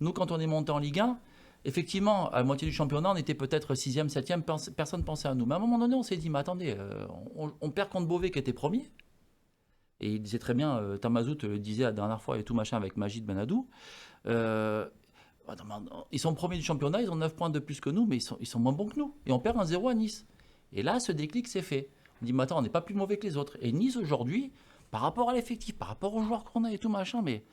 Nous, quand on est monté en Ligue 1, effectivement, à la moitié du championnat, on était peut-être 6e, 7e, personne ne pensait à nous. Mais à un moment donné, on s'est dit, mais attendez, on perd contre Beauvais qui était premier. Et il disait très bien, Tamazout le disait la dernière fois et tout machin avec Majid Benadou. Ils sont premiers du championnat, ils ont 9 points de plus que nous, mais ils sont moins bons que nous. Et on perd 1-0 à Nice. Et là, ce déclic s'est fait. On dit, mais attends, on n'est pas plus mauvais que les autres. Et Nice, aujourd'hui, par rapport à l'effectif, par rapport aux joueurs qu'on a et tout machin, mais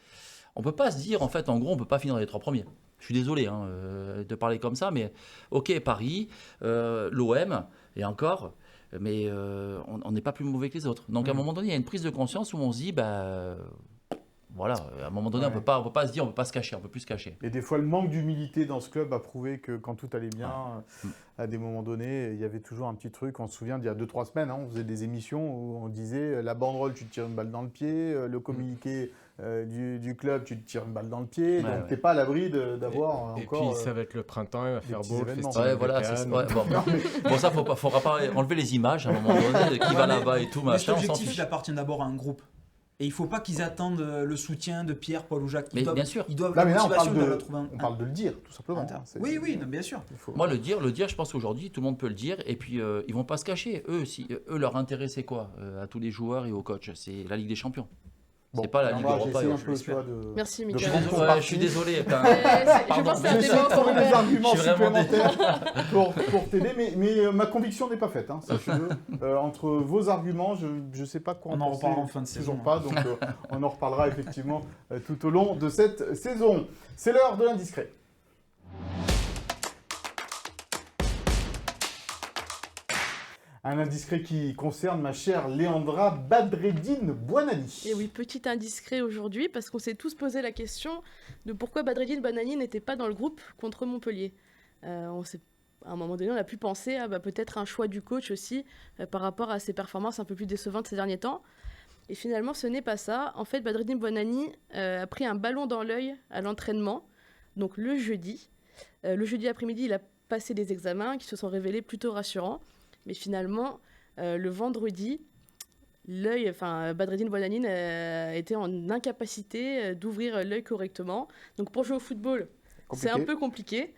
on ne peut pas se dire, en fait, en gros, on ne peut pas finir dans les 3 premiers. Je suis désolé de parler comme ça, mais ok, Paris, l'OM, et encore, mais on n'est pas plus mauvais que les autres. Donc à un moment donné, il y a une prise de conscience où on se dit, voilà, à un moment donné, Ouais. on peut pas se dire, on peut pas se cacher, on peut plus se cacher. Et des fois, le manque d'humilité dans ce club a prouvé que quand tout allait bien, à des moments donnés, il y avait toujours un petit truc. On se souvient d'il y a 2-3 semaines, on faisait des émissions où on disait la banderole, tu te tires une balle dans le pied, le communiqué du club, tu te tires une balle dans le pied. Ouais, donc, ouais. t'es pas à l'abri d'avoir Et encore. puis ça va être le printemps, il va faire petits beau, le événements. festival Ouais, voilà, de c'est Cannes. ouais, bon, ça, faudra pas enlever les images à un moment donné, qui va là-bas et tout, Mais cet machin, on s'en objectif, fiche. il appartient d'abord à un groupe. Et il ne faut pas qu'ils attendent le soutien de Pierre, Paul ou Jacques. Mais bien sûr. Ils doivent Là, la mais là, motivation, ils doivent la on trouver parle de le dire, tout simplement. inter- hein. C'est- Oui, non, bien sûr. il faut- Moi, le dire, je pense qu'aujourd'hui, tout le monde peut le dire. Et puis, ils vont pas se cacher. Eux, leur intérêt, c'est quoi à tous les joueurs et aux coachs? C'est la Ligue des Champions. Bon, c'est pas la alors Ligue moi, Europa. j'essaie un je peu, l'espère. tu vois, de... Merci, de Mickaël. prendre ton Ouais, parti. je suis désolé. putain. Je Pardon, pense que J'essaie c'est de bon, trouver des Robert. arguments Je suis vraiment supplémentaires pour t'aider, mais ma conviction n'est pas faite, hein, sachez-le. Entre vos arguments, je ne sais pas quoi On en penser, reparlera en fin de toujours saison, pas, donc on en reparlera effectivement tout au long de cette saison. C'est l'heure de l'indiscret. Un indiscret qui concerne ma chère Léandra Badreddine Bouanani. Et oui, petit indiscret aujourd'hui, parce qu'on s'est tous posé la question de pourquoi Badreddine Bouanani n'était pas dans le groupe contre Montpellier. à un moment donné, on a pu penser à peut-être un choix du coach aussi par rapport à ses performances un peu plus décevantes ces derniers temps. Et finalement, ce n'est pas ça. En fait, Badreddine Bouanani a pris un ballon dans l'œil à l'entraînement, donc le jeudi. Le jeudi après-midi, il a passé des examens qui se sont révélés plutôt rassurants. Mais finalement, le vendredi, Badreddine Bouanani était en incapacité d'ouvrir l'œil correctement. Donc pour jouer au football, c'est un peu compliqué.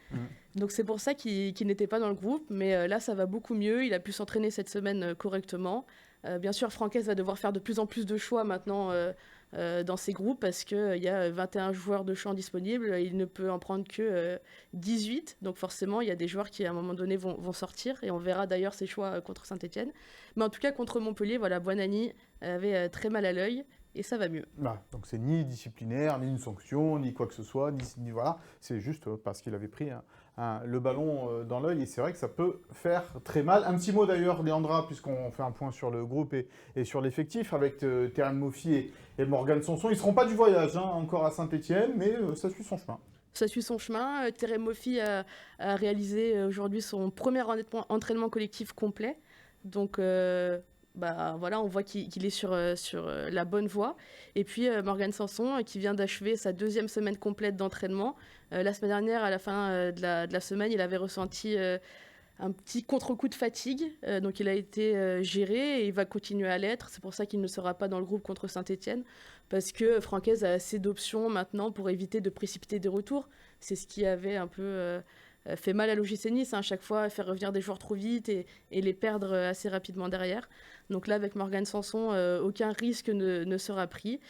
Donc c'est pour ça qu'il n'était pas dans le groupe. Mais là, ça va beaucoup mieux. Il a pu s'entraîner cette semaine correctement. Bien sûr, Francaise va devoir faire de plus en plus de choix maintenant dans ses groupes parce qu'il y a 21 joueurs de champ disponibles. Il ne peut en prendre que 18. Donc forcément, il y a des joueurs qui, à un moment donné, vont sortir. Et on verra d'ailleurs ses choix contre Saint-Etienne. Mais en tout cas, contre Montpellier, voilà, Bouanani avait très mal à l'œil. Et ça va mieux. Donc c'est ni disciplinaire, ni une sanction, ni quoi que ce soit, ni voilà. C'est juste parce qu'il avait pris le ballon dans l'œil. Et c'est vrai que ça peut faire très mal. Un petit mot d'ailleurs, Léandra, puisqu'on fait un point sur le groupe et sur l'effectif, avec Terren Moffi et Morgan Sanson. Ils ne seront pas du voyage encore à Saint-Etienne, mais ça suit son chemin. Ça suit son chemin. Terren Moffi a réalisé aujourd'hui son premier entraînement collectif complet. Donc... voilà, on voit qu'il est sur la bonne voie. Et puis Morgan Sanson, qui vient d'achever sa 2e semaine complète d'entraînement. La semaine dernière, à la fin de la semaine, il avait ressenti un petit contre-coup de fatigue. Donc il a été géré et il va continuer à l'être. C'est pour ça qu'il ne sera pas dans le groupe contre Saint-Etienne. Parce que Francaise a assez d'options maintenant pour éviter de précipiter des retours. C'est ce qui avait un peu... fait mal à l'OGC Nice, à chaque fois, faire revenir des joueurs trop vite et les perdre assez rapidement derrière. Donc là, avec Morgan Sanson, aucun risque ne sera pris.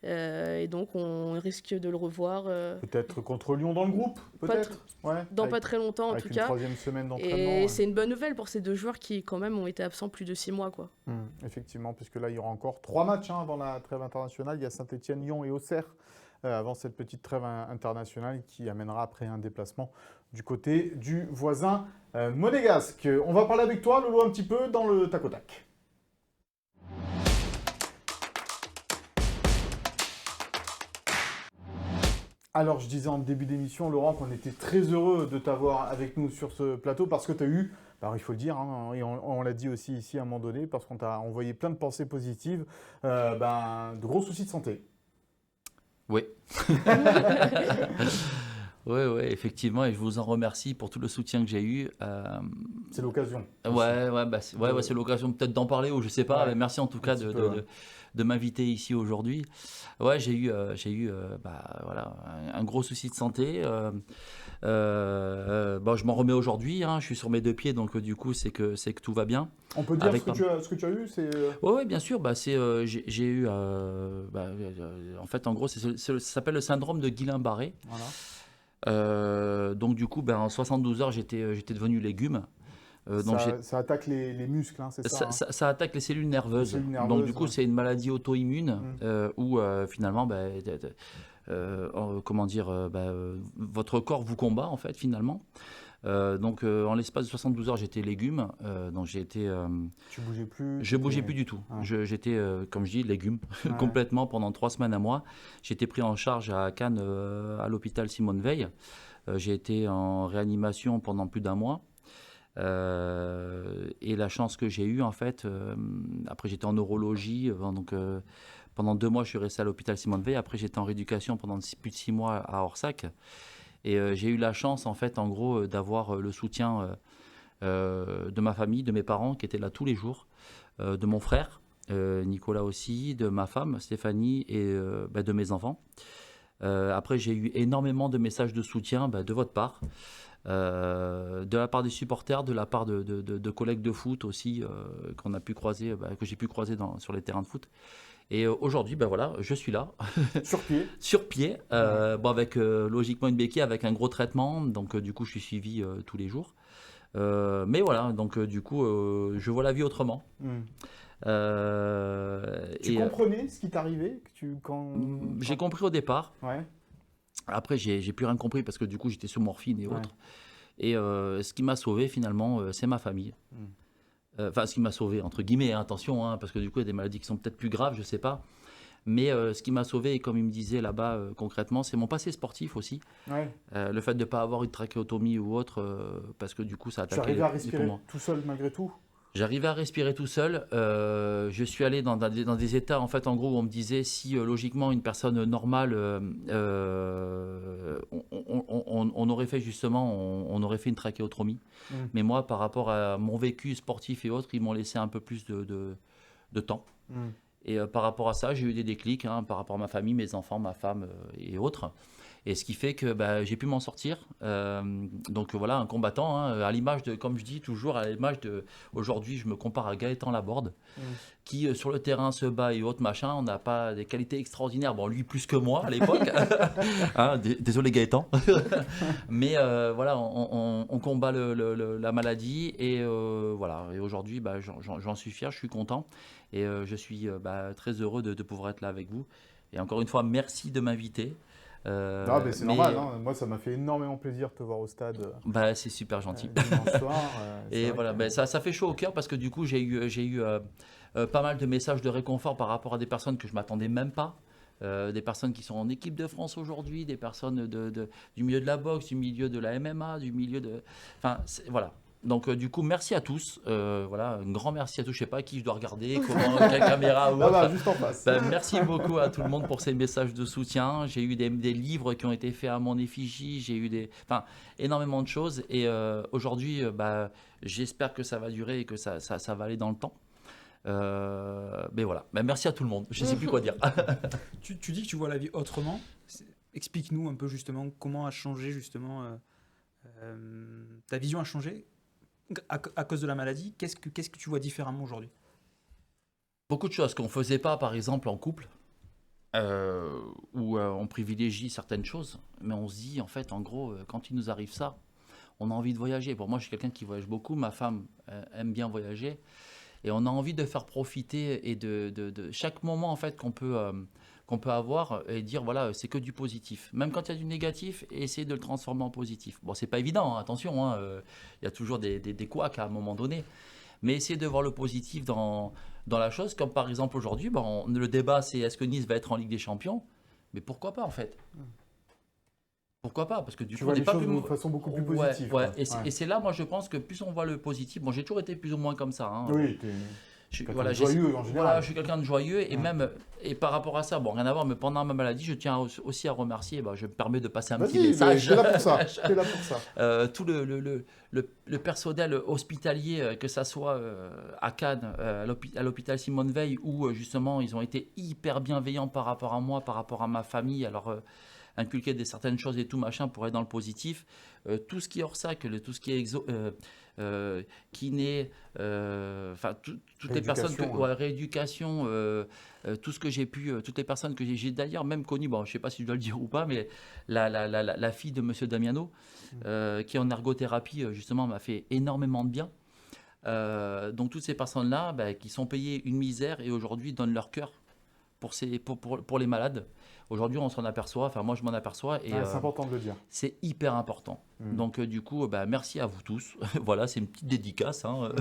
Et donc, on risque de le revoir. Peut-être contre Lyon dans le groupe, peut-être pas très longtemps, en tout cas. Avec une 3e semaine d'entraînement. Et c'est une bonne nouvelle pour ces 2 joueurs qui, quand même, ont été absents plus de 6 mois. Effectivement, puisque là, il y aura encore 3 matchs avant la trêve internationale. Il y a Saint-Etienne, Lyon et Auxerre. Avant cette petite trêve internationale qui amènera après un déplacement du côté du voisin monégasque. On va parler avec toi, Lolo, un petit peu dans le tac au tac. Alors, je disais en début d'émission, Laurent, qu'on était très heureux de t'avoir avec nous sur ce plateau parce que tu as eu, alors il faut le dire, et on l'a dit aussi ici à un moment donné, parce qu'on t'a envoyé plein de pensées positives, de gros soucis de santé. Oui. Oui, effectivement, et je vous en remercie pour tout le soutien que j'ai eu. C'est l'occasion. C'est l'occasion peut-être d'en parler ou je sais pas. Merci en tout cas de m'inviter ici aujourd'hui. Ouais, j'ai eu un gros souci de santé. Je m'en remets aujourd'hui. Je suis sur mes 2 pieds, donc du coup c'est que tout va bien. On peut dire ce que tu as eu, c'est. Oui, bien sûr. J'ai eu. En fait, en gros, ça s'appelle le syndrome de Guillain-Barré. Voilà. Donc du coup, en 72 heures, j'étais devenu légume. Ça attaque les muscles, c'est ça, ça attaque les cellules nerveuses. Donc du coup, c'est une maladie auto-immune où finalement, votre corps vous combat en fait finalement. En l'espace de 72 heures, j'étais légume. Donc j'ai été. Tu bougeais plus. Je bougeais plus du tout. J'étais, comme je dis, légume complètement pendant 3 semaines à moi. J'ai été pris en charge à Cannes, à l'hôpital Simone Veil. J'ai été en réanimation pendant plus d'1 mois. Et la chance que j'ai eue, en fait, après j'étais en neurologie, pendant 2 mois je suis resté à l'hôpital Simone Veil, après j'étais en rééducation pendant plus de 6 mois à Orsac, et j'ai eu la chance, en fait, en gros, d'avoir le soutien de ma famille, de mes parents qui étaient là tous les jours, de mon frère, Nicolas aussi, de ma femme, Stéphanie, et de mes enfants. Après j'ai eu énormément de messages de soutien de votre part. De la part des supporters, de la part de collègues de foot aussi qu'on a pu croiser, que j'ai pu croiser sur les terrains de foot. Et aujourd'hui, je suis là. Sur pied. Avec logiquement une béquille, avec un gros traitement. Donc du coup, je suis suivi tous les jours. Mais voilà, donc du coup, je vois la vie autrement. Tu comprenais ce qui t'arrivait J'ai compris au départ. Ouais. Après, j'ai plus rien compris parce que du coup, j'étais sous morphine et autres. Et ce qui m'a sauvé finalement, c'est ma famille. Ce qui m'a sauvé, entre guillemets, attention, parce que du coup, il y a des maladies qui sont peut-être plus graves, je sais pas. Mais ce qui m'a sauvé, et comme il me disait là-bas concrètement, c'est mon passé sportif aussi. Ouais. Le fait de ne pas avoir eu de trachéotomie ou autre, parce que du coup, ça Tu attaquait arrives à les respirer poumons. tout seul malgré tout? J'arrivais à respirer tout seul. Je suis allé dans des états, en fait, en gros, où on me disait si logiquement une personne normale, on aurait fait justement, on aurait fait une trachéotomie. Mais moi, par rapport à mon vécu sportif et autres, ils m'ont laissé un peu plus de temps. Et par rapport à ça, j'ai eu des déclics, hein, par rapport à ma famille, mes enfants, ma femme et autres. Et ce qui fait que j'ai pu m'en sortir. Donc voilà, un combattant, hein, à l'image de, comme je dis toujours, à l'image de, aujourd'hui, je me compare à Gaëtan Laborde, qui sur le terrain se bat et autres machin. On n'a pas des qualités extraordinaires. Bon, lui plus que moi à l'époque. Hein, désolé Gaëtan. Mais voilà, on combat la maladie et voilà. Et aujourd'hui, j'en suis fier, je suis content et je suis très heureux de pouvoir être là avec vous. Et encore une fois, merci de m'inviter. C'est normal, hein. Moi ça m'a fait énormément plaisir de te voir au stade. C'est super gentil. Dimanche soir, et voilà, ça fait chaud au cœur parce que du coup j'ai eu pas mal de messages de réconfort par rapport à des personnes que je m'attendais même pas. Des personnes qui sont en équipe de France aujourd'hui, des personnes du milieu de la boxe, du milieu de la MMA, du milieu de... Enfin, voilà. Donc du coup, merci à tous. Voilà, un grand merci à tous. Je sais pas à qui je dois regarder, quelle caméra ou autre. Juste en face. Merci beaucoup à tout le monde pour ces messages de soutien. J'ai eu des livres qui ont été faits à mon effigie. J'ai eu énormément de choses. Et aujourd'hui, j'espère que ça va durer et que ça va aller dans le temps. Mais voilà, merci à tout le monde. Je ne sais plus quoi dire. Tu dis que tu vois la vie autrement. Explique-nous un peu justement comment a changé justement ta vision a changé à cause de la maladie. Qu'est-ce que tu vois différemment aujourd'hui? Beaucoup de choses qu'on ne faisait pas, par exemple, en couple, où on privilégie certaines choses, mais on se dit, en fait, en gros, quand il nous arrive ça, on a envie de voyager. Pour moi, je suis quelqu'un qui voyage beaucoup, ma femme aime bien voyager, et on a envie de faire profiter et de chaque moment, en fait, qu'on peut avoir et dire, voilà, c'est que du positif. Même quand il y a du négatif, essayer de le transformer en positif. Bon, c'est pas évident, hein, attention, hein, y a toujours des couacs à un moment donné, mais essayer de voir le positif dans la chose, comme par exemple aujourd'hui, le débat c'est est-ce que Nice va être en Ligue des Champions? Mais pourquoi pas en fait? Pourquoi pas? Parce que du Tu coup, vois on n'est les pas choses plus... de façon beaucoup plus Ouais, positive. ouais. quoi. Et c'est là, moi je pense que plus on voit le positif, j'ai toujours été plus ou moins comme ça. Hein. Oui, Je suis quelqu'un de joyeux en général. Voilà, je suis quelqu'un de joyeux et même et par rapport à ça, rien à voir, mais pendant ma maladie, je tiens aussi à remercier. Je me permets de passer un petit message. T'es là pour ça. T'es là pour ça. Tout le personnel hospitalier, que ça soit à Cannes, à l'hôpital Simone Veil, où justement ils ont été hyper bienveillants par rapport à moi, par rapport à ma famille. Alors inculquer certaines choses et tout machin pour être dans le positif. Tout ce qui est hors sac, tout ce qui est kiné, toutes les personnes rééducation, tout ce que j'ai pu, toutes les personnes que j'ai d'ailleurs même connues, je ne sais pas si je dois le dire ou pas, mais la fille de Monsieur Damiano, qui est en ergothérapie, justement, m'a fait énormément de bien. Donc toutes ces personnes-là, qui sont payées une misère et aujourd'hui donnent leur cœur pour les malades. Aujourd'hui, on s'en aperçoit, moi je m'en aperçois. Et c'est important de le dire. C'est hyper important. Donc du coup, merci à vous tous. Voilà, c'est une petite dédicace. Hein.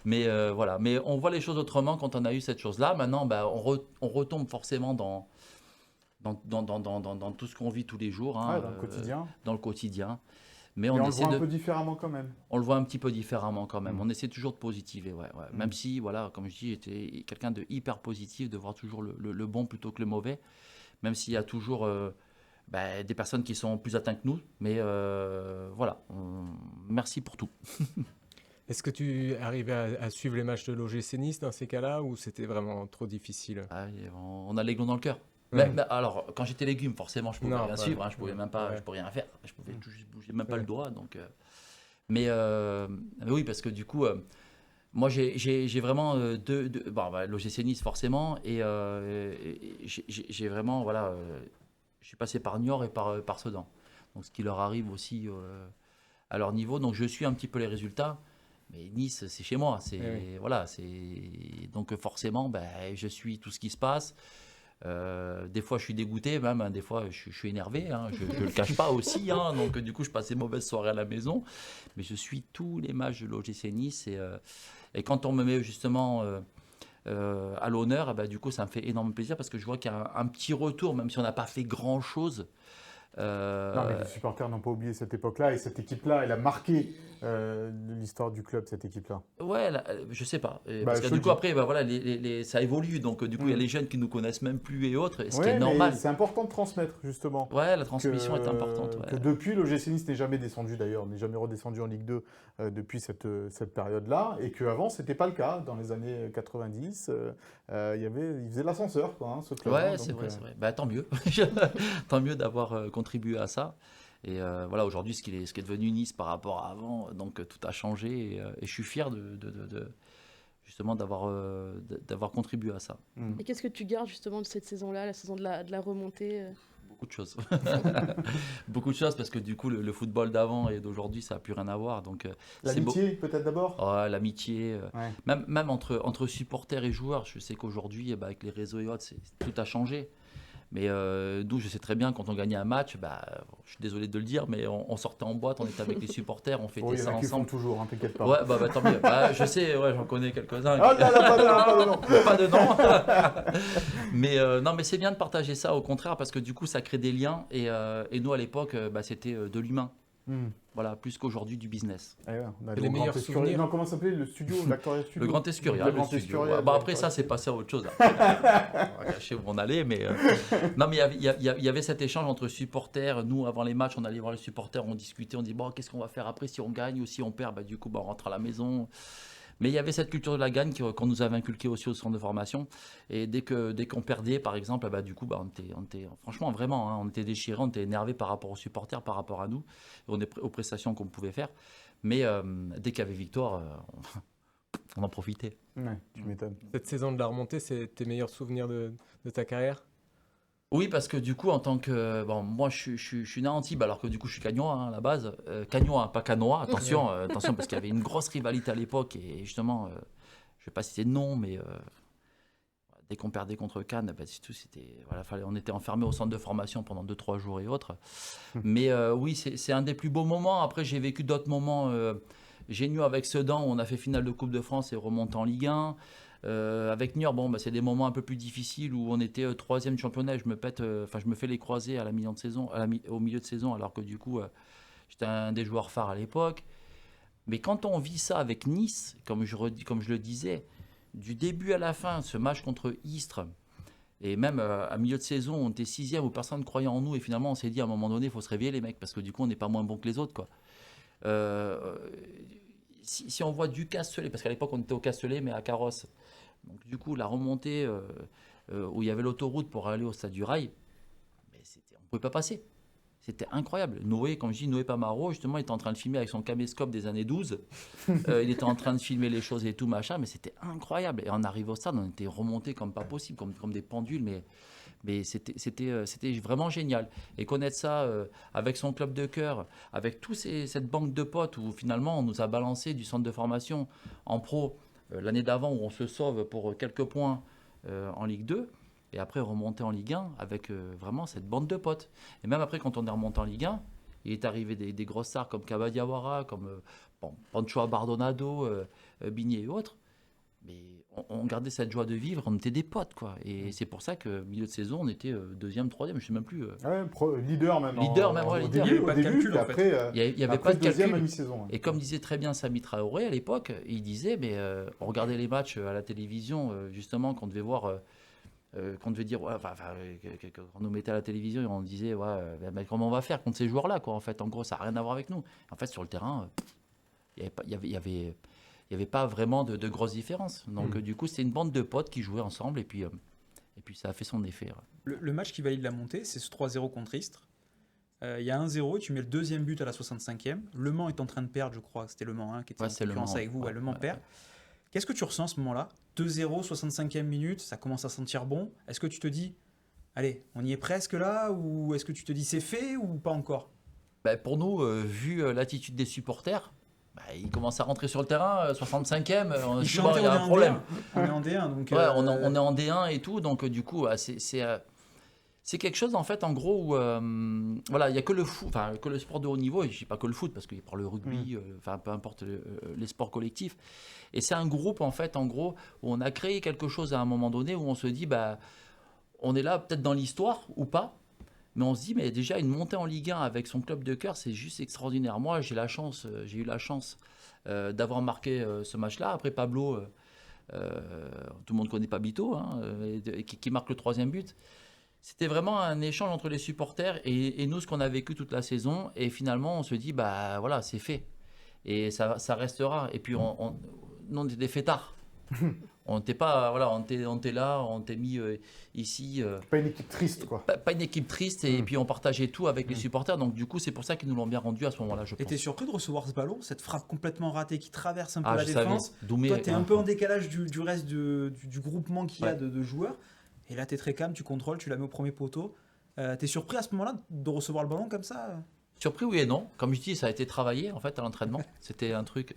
Mais voilà, mais on voit les choses autrement quand on a eu cette chose-là. Maintenant, on retombe forcément dans tout ce qu'on vit tous les jours. Hein, dans le quotidien. Dans le quotidien. Mais on le voit un peu différemment quand même. On le voit un petit peu différemment quand même. On essaie toujours de positiver, Même si, voilà, comme je dis, j'étais quelqu'un de hyper positif, de voir toujours le bon plutôt que le mauvais. Même s'il y a toujours des personnes qui sont plus atteintes que nous. Mais voilà, merci pour tout. Est-ce que tu arrivais à suivre les matchs de l'OGC Nice dans ces cas-là ou c'était vraiment trop difficile? On a l'aiglon dans le cœur. Mais alors, quand j'étais légume, forcément, je pouvais rien suivre. Je pouvais même pas, je pouvais rien faire. Je pouvais juste bouger même pas le doigt. Donc, mais oui, parce que du coup, moi, j'ai vraiment l'OGC Nice forcément, et j'ai vraiment je suis passé par Niort et par Sedan. Donc, ce qui leur arrive aussi à leur niveau. Donc, je suis un petit peu les résultats. Mais Nice, c'est chez moi. Donc forcément, je suis tout ce qui se passe. Des fois je suis dégoûté, même des fois je suis énervé, je ne le cache pas aussi, donc du coup je passe des mauvaises soirées à la maison, mais je suis tous les matchs de l'OGC Nice et quand on me met justement à l'honneur, et du coup, ça me fait énormément plaisir parce que je vois qu'il y a un petit retour, même si on n'a pas fait grand-chose. Non, mais les supporters n'ont pas oublié cette époque-là et cette équipe-là, elle a marqué l'histoire du club, cette équipe-là. Ouais, je sais pas. Parce que du coup, après, voilà, ça évolue. Donc, du coup, il y a les jeunes qui nous connaissent même plus et autres, ce qui est normal. C'est important de transmettre, justement. Ouais, la transmission est importante. Que depuis, l'OGC Nice n'est jamais descendu d'ailleurs, n'est jamais redescendu en Ligue 2 depuis cette période-là. Et qu'avant, ce n'était pas le cas. Dans les années 90, il faisait l'ascenseur, quoi, ce club. Ouais, c'est vrai. Tant mieux. Tant mieux d'avoir contribué à ça. Et voilà, aujourd'hui, ce qui est devenu Nice par rapport à avant, donc tout a changé. Et je suis fier justement d'avoir contribué à ça. Et qu'est-ce que tu gardes justement de cette saison-là, la saison de la remontée Beaucoup de choses. Beaucoup de choses parce que du coup, le football d'avant et d'aujourd'hui, ça n'a plus rien à voir. Donc, l'amitié, peut-être d'abord. L'amitié. Même entre supporters et joueurs. Je sais qu'aujourd'hui, avec les réseaux et autres, tout a changé. Mais d'où je sais très bien, quand on gagnait un match, je suis désolé de le dire, mais on sortait en boîte, on était avec les supporters, on fêtait ça ensemble. Toujours, hein, t'inquiète pas. Ouais, tant mieux. Je sais, j'en connais quelques-uns. Oh là là, pas de nom. Mais non, mais c'est bien de partager ça, au contraire, parce que du coup, ça crée des liens. Et nous, à l'époque, c'était de l'humain. Voilà, plus qu'aujourd'hui du business. On a les meilleurs souvenirs. Non, comment s'appelait le studio, l'Actoria Studio. Le Grand Escuria. Après ça, c'est passé à autre chose. On va cacher où on allait, mais non, mais il y avait cet échange entre supporters. Nous, avant les matchs, on allait voir les supporters, on discutait, on dit qu'est-ce qu'on va faire après si on gagne ou si on perd. Du coup, on rentre à la maison. Mais il y avait cette culture de la gagne qu'on nous avait inculquée aussi au centre de formation. Et dès qu'on perdait, par exemple, du coup, on était franchement, vraiment, on était déchirés, on était énervés par rapport aux supporters, par rapport à nous, aux prestations qu'on pouvait faire. Mais dès qu'il y avait victoire, on en profitait. Ouais, tu m'étonnes. Cette saison de la remontée, c'est tes meilleurs souvenirs de ta carrière ? Oui, parce que du coup, en tant que... moi, je suis né à Antibes, alors que du coup, je suis cagnois à la base. Cagnois, pas canois, attention, parce qu'il y avait une grosse rivalité à l'époque. Et justement, je ne vais pas citer de nom, mais dès qu'on perdait contre Cannes, on était enfermés au centre de formation pendant 2-3 jours et autres. Mais oui, c'est un des plus beaux moments. Après, j'ai vécu d'autres moments géniaux avec Sedan, où on a fait finale de Coupe de France et remonte en Ligue 1. Avec Niort, c'est des moments un peu plus difficiles où on était 3e championnat. Je me fais les croisés à la milieu de saison, au milieu de saison, alors que du coup, j'étais un des joueurs phares à l'époque. Mais quand on vit ça avec Nice, comme je le disais, du début à la fin, ce match contre Istres, et même à milieu de saison, on était 6e où personne ne croyait en nous, et finalement, on s'est dit à un moment donné, il faut se réveiller les mecs, parce que du coup, on n'est pas moins bon que les autres, quoi. Si on voit du Castellet, parce qu'à l'époque on était au Castellet mais à Carrosse, donc du coup la remontée où il y avait l'autoroute pour aller au stade du Rail, on ne pouvait pas passer, c'était incroyable. Noé, comme je dis, Noé Pamaro, justement, il était en train de filmer avec son caméscope des années 12, il était en train de filmer les choses et tout machin, mais c'était incroyable. Et on arrive au stade, on était remontés comme pas possible, comme des pendules, mais c'était vraiment génial. Et connaître ça avec son club de cœur, avec cette banque de potes où finalement on nous a balancé du centre de formation en pro l'année d'avant où on se sauve pour quelques points en Ligue 2 et après remonter en Ligue 1 avec vraiment cette bande de potes. Et même après quand on est remonté en Ligue 1, il est arrivé des grosses stars comme Kaba Diawara, comme Pancho Bardonado, Bigné et autres. Mais on gardait cette joie de vivre, on était des potes, quoi. Et c'est pour ça que milieu de saison, on était 2e, 3e, je ne sais même plus. Leader même. Au début, puis après, il n'y avait pas de calcul. À mi-saison, Et comme disait très bien Sami Traoré à l'époque, il disait, mais on regardait les matchs à la télévision, justement, qu'on devait voir, qu'on devait dire, quand on nous mettait à la télévision, et on disait, mais comment on va faire contre ces joueurs-là, quoi. En fait, en gros, ça n'a rien à voir avec nous. En fait, sur le terrain, il n'y avait pas vraiment de grosses différences. Donc, du coup, c'était une bande de potes qui jouaient ensemble et puis ça a fait son effet. Ouais. Le match qui valide la montée, c'est ce 3-0 contre Istres. Il y a 1-0 et tu mets le 2e but à la 65e. Le Mans est en train de perdre, je crois. C'était Le Mans qui était en concurrence avec vous. Le Mans perd. Qu'est-ce que tu ressens à ce moment-là ? 2-0, 65e minute, ça commence à sentir bon. Est-ce que tu te dis, allez, on y est presque là ? Ou est-ce que tu te dis, c'est fait ou pas encore ? Pour nous, vu l'attitude des supporters, il commence à rentrer sur le terrain, 65e, il y a un problème. On est en D1. Donc on est en D1 et tout, donc du coup, C'est quelque chose en fait, en gros, où voilà, il y a que le foot, enfin que le sport de haut niveau. Et je dis pas que le foot parce qu'il parle le rugby, enfin peu importe les sports collectifs. Et c'est un groupe en fait, en gros, où on a créé quelque chose à un moment donné où on se dit, bah, on est là peut-être dans l'histoire ou pas. Mais on se dit, mais déjà, une montée en Ligue 1 avec son club de cœur, c'est juste extraordinaire. Moi, j'ai eu la chance d'avoir marqué ce match-là. Après, Pablo, tout le monde connaît Pablito, hein, qui marque le 3e but. C'était vraiment un échange entre les supporters et nous, ce qu'on a vécu toute la saison. Et finalement, on se dit, bah voilà, c'est fait. Et ça restera. Et puis, nous, on était des fêtards. On n'était pas, voilà, on était là, on t'est mis ici. Pas une équipe triste, quoi. Pas une équipe triste, et puis on partageait tout avec les supporters. Donc, du coup, c'est pour ça qu'ils nous l'ont bien rendu à ce moment-là, je pense. Et t'es surpris de recevoir ce ballon, cette frappe complètement ratée qui traverse un peu la je savais. défense. Doumé, Toi, t'es un peu en décalage du reste du groupement qu'il y a de joueurs. Et là, t'es très calme, tu contrôles, tu la mets au premier poteau. T'es surpris à ce moment-là de recevoir le ballon comme ça? Surpris, oui et non. Comme je dis, ça a été travaillé en fait à l'entraînement. C'était un truc.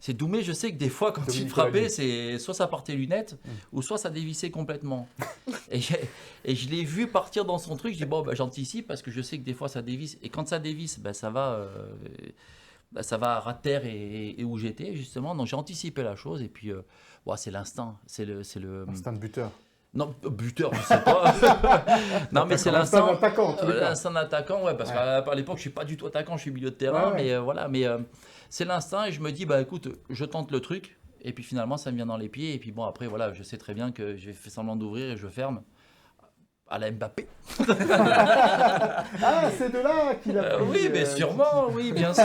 C'est Doumé, je sais que des fois, quand il frappait, c'est soit ça partait lunettes ou soit ça dévissait complètement. et je l'ai vu partir dans son truc. Je dis bon, bah, j'anticipe parce que je sais que des fois ça dévisse. Et quand ça dévisse, bah, ça va à terre et où j'étais justement. Donc j'ai anticipé la chose et puis c'est l'instinct. C'est le Instinct de buteur. Non, buteur, je sais pas. Non, mais c'est l'instinct d'attaquant. L'instinct d'attaquant, ouais, parce qu'à l'époque, je suis pas du tout attaquant, je suis milieu de terrain, mais voilà, mais c'est l'instinct et je me dis, bah écoute, je tente le truc et puis finalement, ça me vient dans les pieds et puis bon, après, voilà, je sais très bien que j'ai fait semblant d'ouvrir et je ferme. À la Mbappé. Ah, c'est de là qu'il a pris, oui, mais sûrement, oui, bien sûr.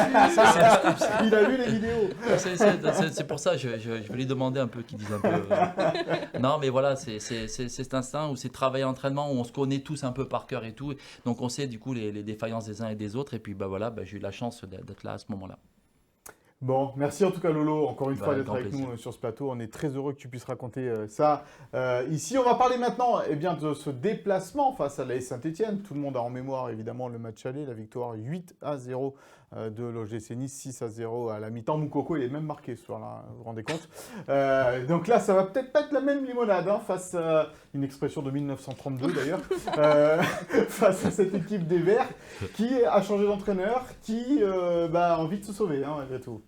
Il a vu les vidéos. C'est pour ça, je vais lui demander un peu qu'il dise un peu. Non, mais voilà, c'est cet instinct où c'est travail entraînement, où on se connaît tous un peu par cœur et tout. Donc on sait du coup les défaillances des uns et des autres. Et puis bah voilà, j'ai eu la chance d'être là à ce moment-là. Bon, merci en tout cas Lolo, encore une fois d'être grand avec plaisir. nous sur ce plateau. On est très heureux que tu puisses raconter ça. Ici, on va parler maintenant bien, de ce déplacement face à l'AS Saint-Etienne. Tout le monde a en mémoire évidemment le match aller, la victoire 8-0 de l'OGC Nice, 6-0 à la mi-temps. Moukoko, il est même marqué ce soir-là, vous vous rendez compte. Donc là, ça va peut-être pas être la même limonade face à une expression de 1932 d'ailleurs, face à cette équipe des Verts qui a changé d'entraîneur, qui a envie de se sauver malgré tout.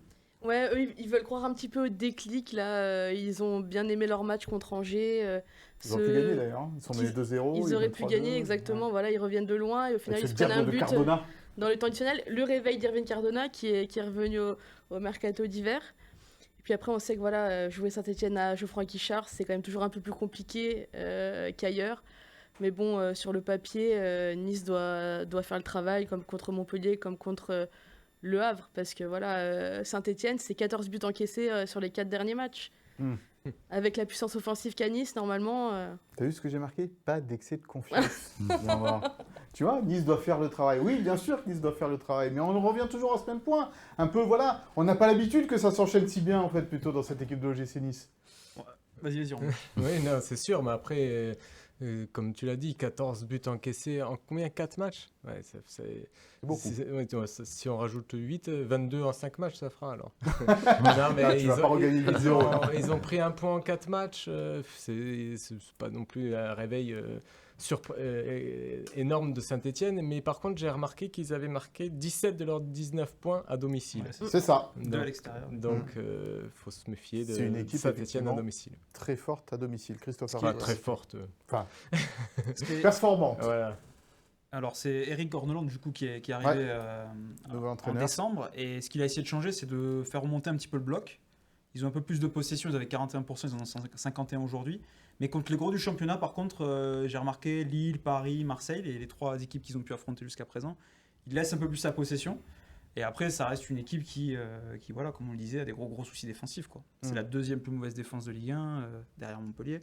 Ouais, eux, ils veulent croire un petit peu au déclic, là. Ils ont bien aimé leur match contre Angers. Ils auraient pu gagner d'ailleurs, hein. Ils sont menés 2-0. Ils auraient pu gagner, exactement. Ouais. Voilà, ils reviennent de loin et au final, ils se prennent prennent un but dans le temps additionnel. Le réveil d'Irvine Cardona qui est revenu au mercato d'hiver. Et puis après, on sait que voilà, jouer Saint-Etienne à Geoffroy Guichard, c'est quand même toujours un peu plus compliqué qu'ailleurs. Mais bon, sur le papier, Nice doit faire le travail, comme contre Montpellier, comme contre Le Havre, parce que voilà, Saint-Etienne, c'est 14 buts encaissés sur les 4 derniers matchs. Avec la puissance offensive qu'a Nice, normalement... T'as vu ce que j'ai marqué? Pas d'excès de confiance. Bien voir. Tu vois, Nice doit faire le travail. Oui, bien sûr que Nice doit faire le travail, mais on revient toujours à ce même point. Un peu, voilà, on n'a pas l'habitude que ça s'enchaîne si bien, en fait, plutôt dans cette équipe de l'OGC Nice. Vas-y, Romain. Oui, non, c'est sûr, mais après... comme tu l'as dit, 14 buts encaissés en combien? 4 matchs? Ouais, c'est beaucoup. Si on rajoute 8, 22 en 5 matchs, ça fera alors. Non, mais tu vas pas regagner le 0. Ils ont pris un point en 4 matchs. C'est pas non plus un réveil énorme de Saint-Etienne. Mais par contre, j'ai remarqué qu'ils avaient marqué 17 de leurs 19 points à domicile. Ouais, c'est ça. De l'extérieur. Donc, faut se méfier de Saint-Etienne à domicile. Très forte à domicile. Christophe Enfin, très forte. Enfin, performante. Voilà. Alors, c'est Eric Corneland, du coup, qui est arrivé en décembre. Et ce qu'il a essayé de changer, c'est de faire remonter un petit peu le bloc. Ils ont un peu plus de possession. Ils avaient 41%, ils en ont 51 aujourd'hui. Mais contre les gros du championnat, par contre, j'ai remarqué Lille, Paris, Marseille, les 3 équipes qu'ils ont pu affronter jusqu'à présent, ils laissent un peu plus sa possession. Et après, ça reste une équipe qui voilà, comme on le disait, a des gros soucis défensifs, quoi. C'est la 2e plus mauvaise défense de Ligue 1, derrière Montpellier.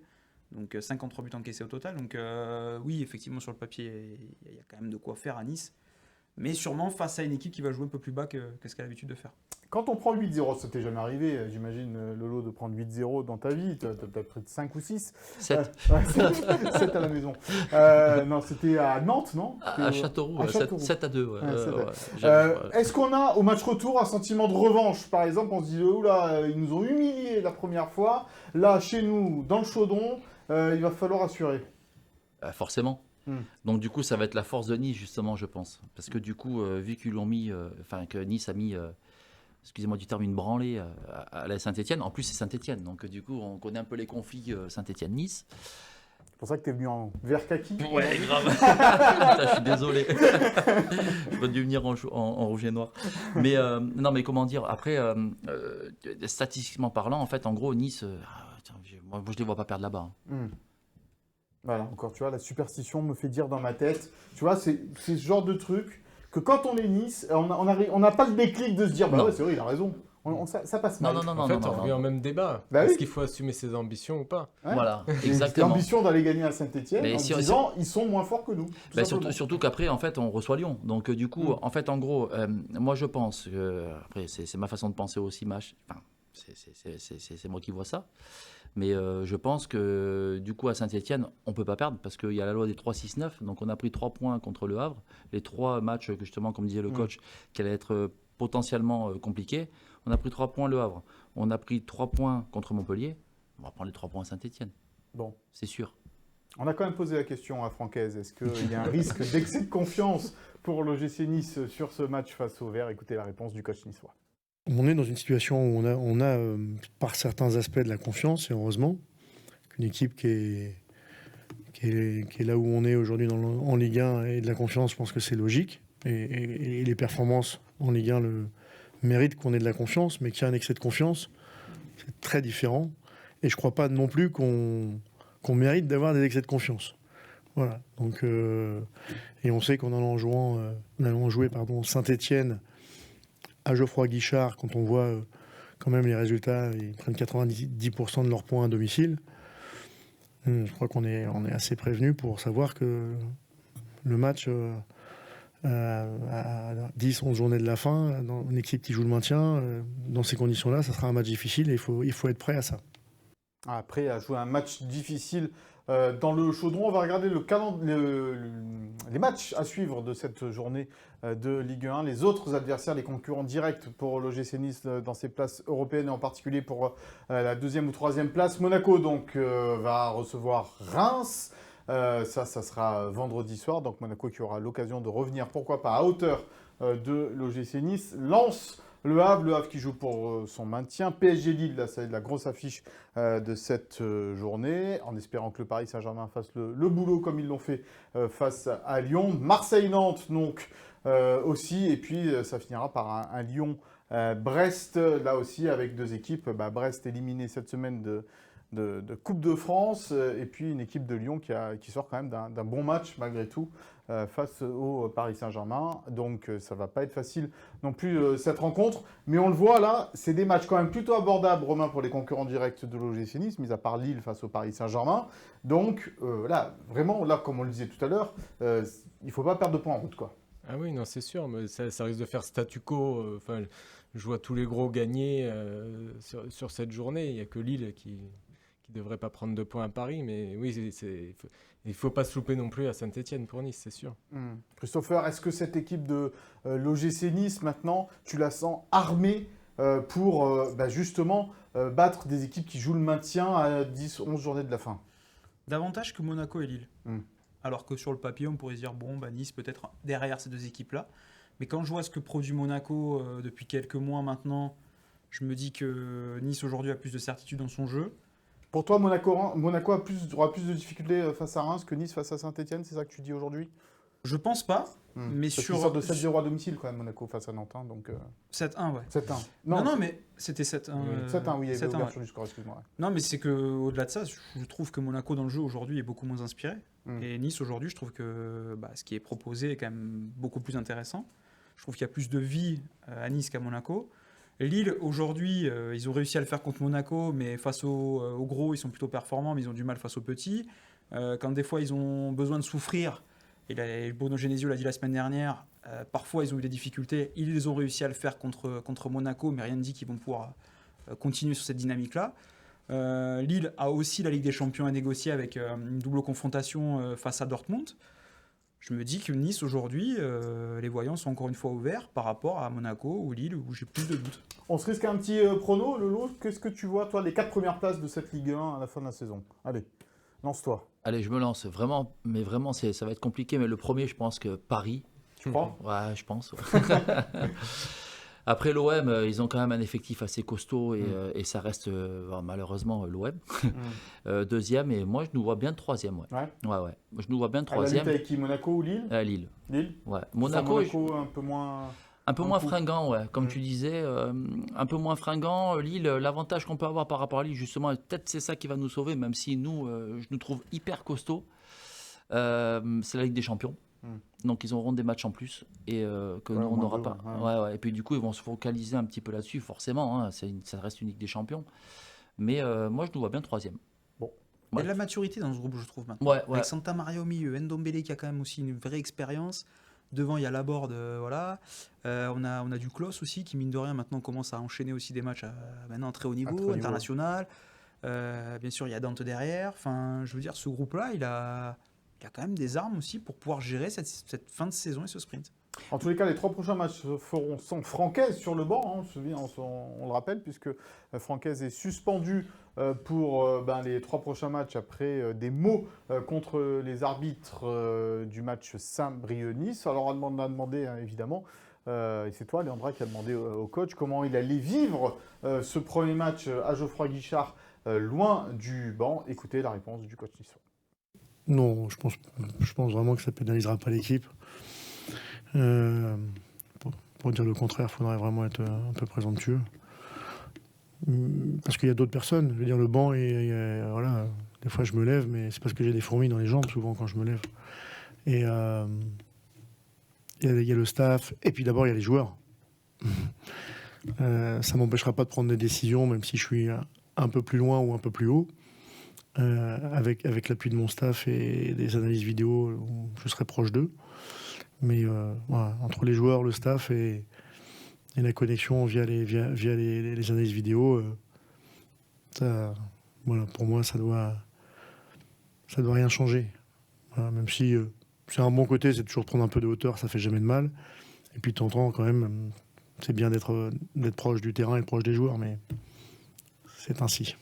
Donc 53 buts encaissés au total. Donc oui, effectivement, sur le papier, il y a quand même de quoi faire à Nice. Mais sûrement face à une équipe qui va jouer un peu plus bas que ce qu'elle a l'habitude de faire. Quand on prend 8-0, ça t'est jamais arrivé, j'imagine, Lolo, de prendre 8-0 dans ta vie. Tu as pris 5 ou 6 7. 7 à la maison. Non, c'était à Nantes, non? À Châteauroux, 7-2. Ouais. Est-ce qu'on a, au match retour, un sentiment de revanche? Par exemple, on se dit, oula, ils nous ont humiliés la première fois. Là, chez nous, dans le chaudron, il va falloir assurer. Forcément. Donc du coup, ça va être la force de Nice, justement, je pense. Parce que du coup, vu qu'ils l'ont mis, que Nice a mis, excusez-moi du terme, une branlée à la Saint-Etienne. En plus, c'est Saint-Etienne. Donc du coup, on connaît un peu les conflits Saint-Etienne-Nice. C'est pour ça que tu es venu en vert kaki. Ouais, grave. Putain, je suis désolé. Je dû venir en rouge et noir. Mais non, mais comment dire, après, statistiquement parlant, en fait, en gros, Nice, moi, je les vois pas perdre là-bas. Voilà, encore, tu vois, la superstition me fait dire dans ma tête, tu vois, c'est ce genre de truc que quand on est Nice, on n'a pas le déclic de se dire, bah Non. ouais, c'est vrai, il a raison. Ça passe mal. Non. En fait, on revient au même débat. Bah Est-ce oui. qu'il faut assumer ses ambitions ou pas? Ouais. Voilà, Et exactement. l'ambition d'aller gagner à Saint-Etienne Mais en si- disant, ils sont moins forts que nous. tout Bah, simplement. surtout qu'après, en fait, on reçoit Lyon. Donc, du coup, en fait, en gros, moi, je pense que, après, c'est ma façon de penser aussi, enfin, c'est moi qui vois ça. Mais je pense que, du coup, à Saint-Etienne, on ne peut pas perdre parce qu'il y a la loi des 3-6-9. Donc, on a pris 3 points contre le Havre. Les 3 matchs, que justement, comme disait le coach, qui allaient être potentiellement compliqués. On a pris 3 points le Havre. On a pris 3 points contre Montpellier. On va prendre les 3 points à Saint-Etienne. Bon. C'est sûr. On a quand même posé la question à Francaise. Est-ce qu'il y a un risque d'excès de confiance pour l'OGC Nice sur ce match face au Vert? Écoutez la réponse du coach niçois. On est dans une situation où on a par certains aspects de la confiance, et heureusement, qu'une équipe qui est là où on est aujourd'hui en Ligue 1 et de la confiance, je pense que c'est logique. Et les performances en Ligue 1 méritent qu'on ait de la confiance, mais qu'il y a un excès de confiance, c'est très différent. Et je ne crois pas non plus qu'on mérite d'avoir des excès de confiance. Voilà. Donc, et on sait qu'en allant jouer Saint-Etienne à Geoffroy Guichard, quand on voit quand même les résultats, ils prennent 90% de leurs points à domicile. Je crois qu'on est assez prévenu pour savoir que le match à 10-11 journées de la fin, dans une équipe qui joue le maintien, dans ces conditions-là, ça sera un match difficile et il faut être prêt à ça. Après, à jouer un match difficile dans le chaudron, on va regarder les matchs à suivre de cette journée de Ligue 1. Les autres adversaires, les concurrents directs pour l'OGC Nice dans ces places européennes, et en particulier pour la 2e ou 3e place. Monaco donc va recevoir Reims. Ça sera vendredi soir. Donc Monaco qui aura l'occasion de revenir, pourquoi pas, à hauteur de l'OGC Nice. Lens. Le Havre qui joue pour son maintien. PSG Lille, là, c'est la grosse affiche de cette journée, en espérant que le Paris Saint-Germain fasse le boulot comme ils l'ont fait face à Lyon. Marseille-Nantes, donc, aussi. Et puis, ça finira par un Lyon-Brest, là aussi, avec 2 équipes. Brest éliminé cette semaine de Coupe de France, et puis une équipe de Lyon qui sort quand même d'un bon match, malgré tout, face au Paris Saint-Germain. Donc ça va pas être facile non plus cette rencontre, mais on le voit là, c'est des matchs quand même plutôt abordables, Romain, pour les concurrents directs de l'OGC Nice, mis à part Lille face au Paris Saint-Germain. Donc là, vraiment, là, comme on le disait tout à l'heure, il faut pas perdre de points en route, quoi. Ah oui, non, c'est sûr, mais ça risque de faire statu quo. Je vois tous les gros gagner sur cette journée. Il n'y a que Lille qui devrait pas prendre 2 points à Paris, mais oui, il faut pas se louper non plus à Saint-Etienne pour Nice, c'est sûr. Christopher, est-ce que cette équipe de l'OGC Nice, maintenant, tu la sens armée pour justement battre des équipes qui jouent le maintien à 10-11 journées de la fin? Davantage que Monaco et Lille. Alors que sur le papier, on pourrait se dire, bon, Nice peut-être derrière ces 2 équipes-là. Mais quand je vois ce que produit Monaco depuis quelques mois maintenant, je me dis que Nice aujourd'hui a plus de certitude dans son jeu. Pour toi, Monaco aura plus de difficultés face à Reims que Nice face à Saint-Etienne, c'est ça que tu dis aujourd'hui? Je pense pas, mais Parce sur... qu'ils sortent de 7-0 à domicile quand même, Monaco face à Nantes. Donc, 7-1, ouais. 7-1. Non, mais c'était 7-1. 7-1, oui, il y avait 7-1, ouverture du score, excuse-moi. Non, mais c'est qu'au-delà de ça, je trouve que Monaco dans le jeu aujourd'hui est beaucoup moins inspiré. Et Nice aujourd'hui, je trouve que ce qui est proposé est quand même beaucoup plus intéressant. Je trouve qu'il y a plus de vie à Nice qu'à Monaco. Lille, aujourd'hui, ils ont réussi à le faire contre Monaco, mais face aux gros, ils sont plutôt performants, mais ils ont du mal face aux petits. Quand des fois, ils ont besoin de souffrir, et Bruno Genesio l'a dit la semaine dernière, parfois, ils ont eu des difficultés. Ils les ont réussi à le faire contre Monaco, mais rien ne dit qu'ils vont pouvoir continuer sur cette dynamique-là. Lille a aussi la Ligue des Champions à négocier avec une double confrontation face à Dortmund. Je me dis que Nice, aujourd'hui, les voyants sont encore une fois ouverts par rapport à Monaco ou Lille, où j'ai plus de doutes. On se risque un petit prono, Lolo. Qu'est-ce que tu vois, toi, les 4 premières places de cette Ligue 1 à la fin de la saison? Allez, Lance-toi. Allez, je me lance. Vraiment, mais vraiment, ça va être compliqué. Mais le premier, je pense que Paris. Tu crois? Ouais, je pense. Ouais. Après l'OM, ils ont quand même un effectif assez costaud et ça reste malheureusement l'OM. Deuxième, et moi je nous vois bien troisième. Ouais. Ouais. Je nous vois bien À la troisième. lutte avec qui? Monaco ou Lille? Lille. Lille? Ouais. Monaco Un peu moins coup. fringant, ouais. Comme tu disais, un peu moins fringant. Lille, l'avantage qu'on peut avoir par rapport à Lille, justement, et peut-être c'est ça qui va nous sauver, même si nous, je nous trouve hyper costauds, c'est la Ligue des Champions. Donc ils auront des matchs en plus et que nous on n'aura pas. Ouais. Et puis du coup ils vont se focaliser un petit peu là-dessus forcément. Hein. Ça reste une Ligue des Champions. Mais moi je nous vois bien troisième. Il y a de la maturité dans ce groupe, je trouve maintenant. Ouais. Avec Santa Maria au milieu, Ndombele qui a quand même aussi une vraie expérience. Devant il y a Laborde, voilà. On a du Klos aussi qui mine de rien maintenant commence à enchaîner aussi des matchs maintenant à très haut niveau, international. Bien sûr il y a Dante derrière. Enfin je veux dire ce groupe-là il a quand même des armes aussi pour pouvoir gérer cette fin de saison et ce sprint. En tous les cas, les 3 prochains matchs se feront sans Francaise sur le banc, hein, on le rappelle, puisque Francaise est suspendu pour les 3 prochains matchs après des mots contre les arbitres du match Saint-Brieuc-Nice. Alors on a demandé, hein, évidemment, et c'est toi, Léandra, qui a demandé au coach comment il allait vivre ce premier match à Geoffroy Guichard, loin du banc. Écoutez la réponse du coach niçois. Non, je pense vraiment que ça pénalisera pas l'équipe. Pour dire le contraire, il faudrait vraiment être un peu présomptueux. Parce qu'il y a d'autres personnes. Je veux dire, le banc, voilà, des fois je me lève, mais c'est parce que j'ai des fourmis dans les jambes souvent quand je me lève. Et il y a le staff, et puis d'abord il y a les joueurs. Ça ne m'empêchera pas de prendre des décisions, même si je suis un peu plus loin ou un peu plus haut. Avec l'appui de mon staff et des analyses vidéo, je serai proche d'eux. Mais voilà, entre les joueurs, le staff et la connexion via les analyses vidéo, voilà, pour moi, ça doit rien changer. Voilà, même si c'est un bon côté, c'est toujours prendre un peu de hauteur, ça fait jamais de mal. Et puis de temps en temps, quand même, c'est bien d'être proche du terrain et proche des joueurs, mais c'est ainsi.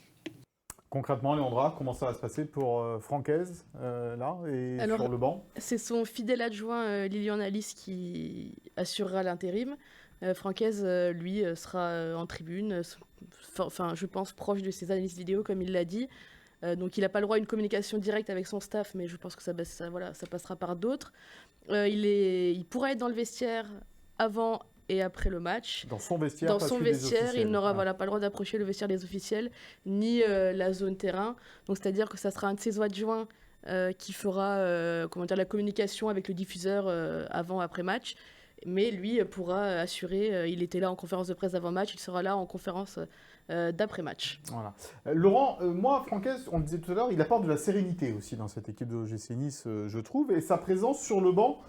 Concrètement, Léandra, comment ça va se passer pour Francaise, là, et alors, sur le banc? C'est son fidèle adjoint, Lilian Alice, qui assurera l'intérim. Francaise, lui, sera en tribune, enfin, je pense, proche de ses analyses vidéo, comme il l'a dit. Donc, il n'a pas le droit à une communication directe avec son staff, mais je pense que ça passera par d'autres. Il pourra être dans le vestiaire avant et après le match. Dans son vestiaire, il n'aura pas le droit d'approcher le vestiaire des officiels, ni la zone terrain. Donc, c'est-à-dire que ça sera un de ses adjoints qui fera la communication avec le diffuseur avant-après match. Mais lui pourra assurer, il était là en conférence de presse avant-match, il sera là en conférence d'après-match. Voilà. Laurent, moi, Francaise, on le disait tout à l'heure, il apporte de la sérénité aussi dans cette équipe de l'OGC Nice, je trouve, et sa présence sur le banc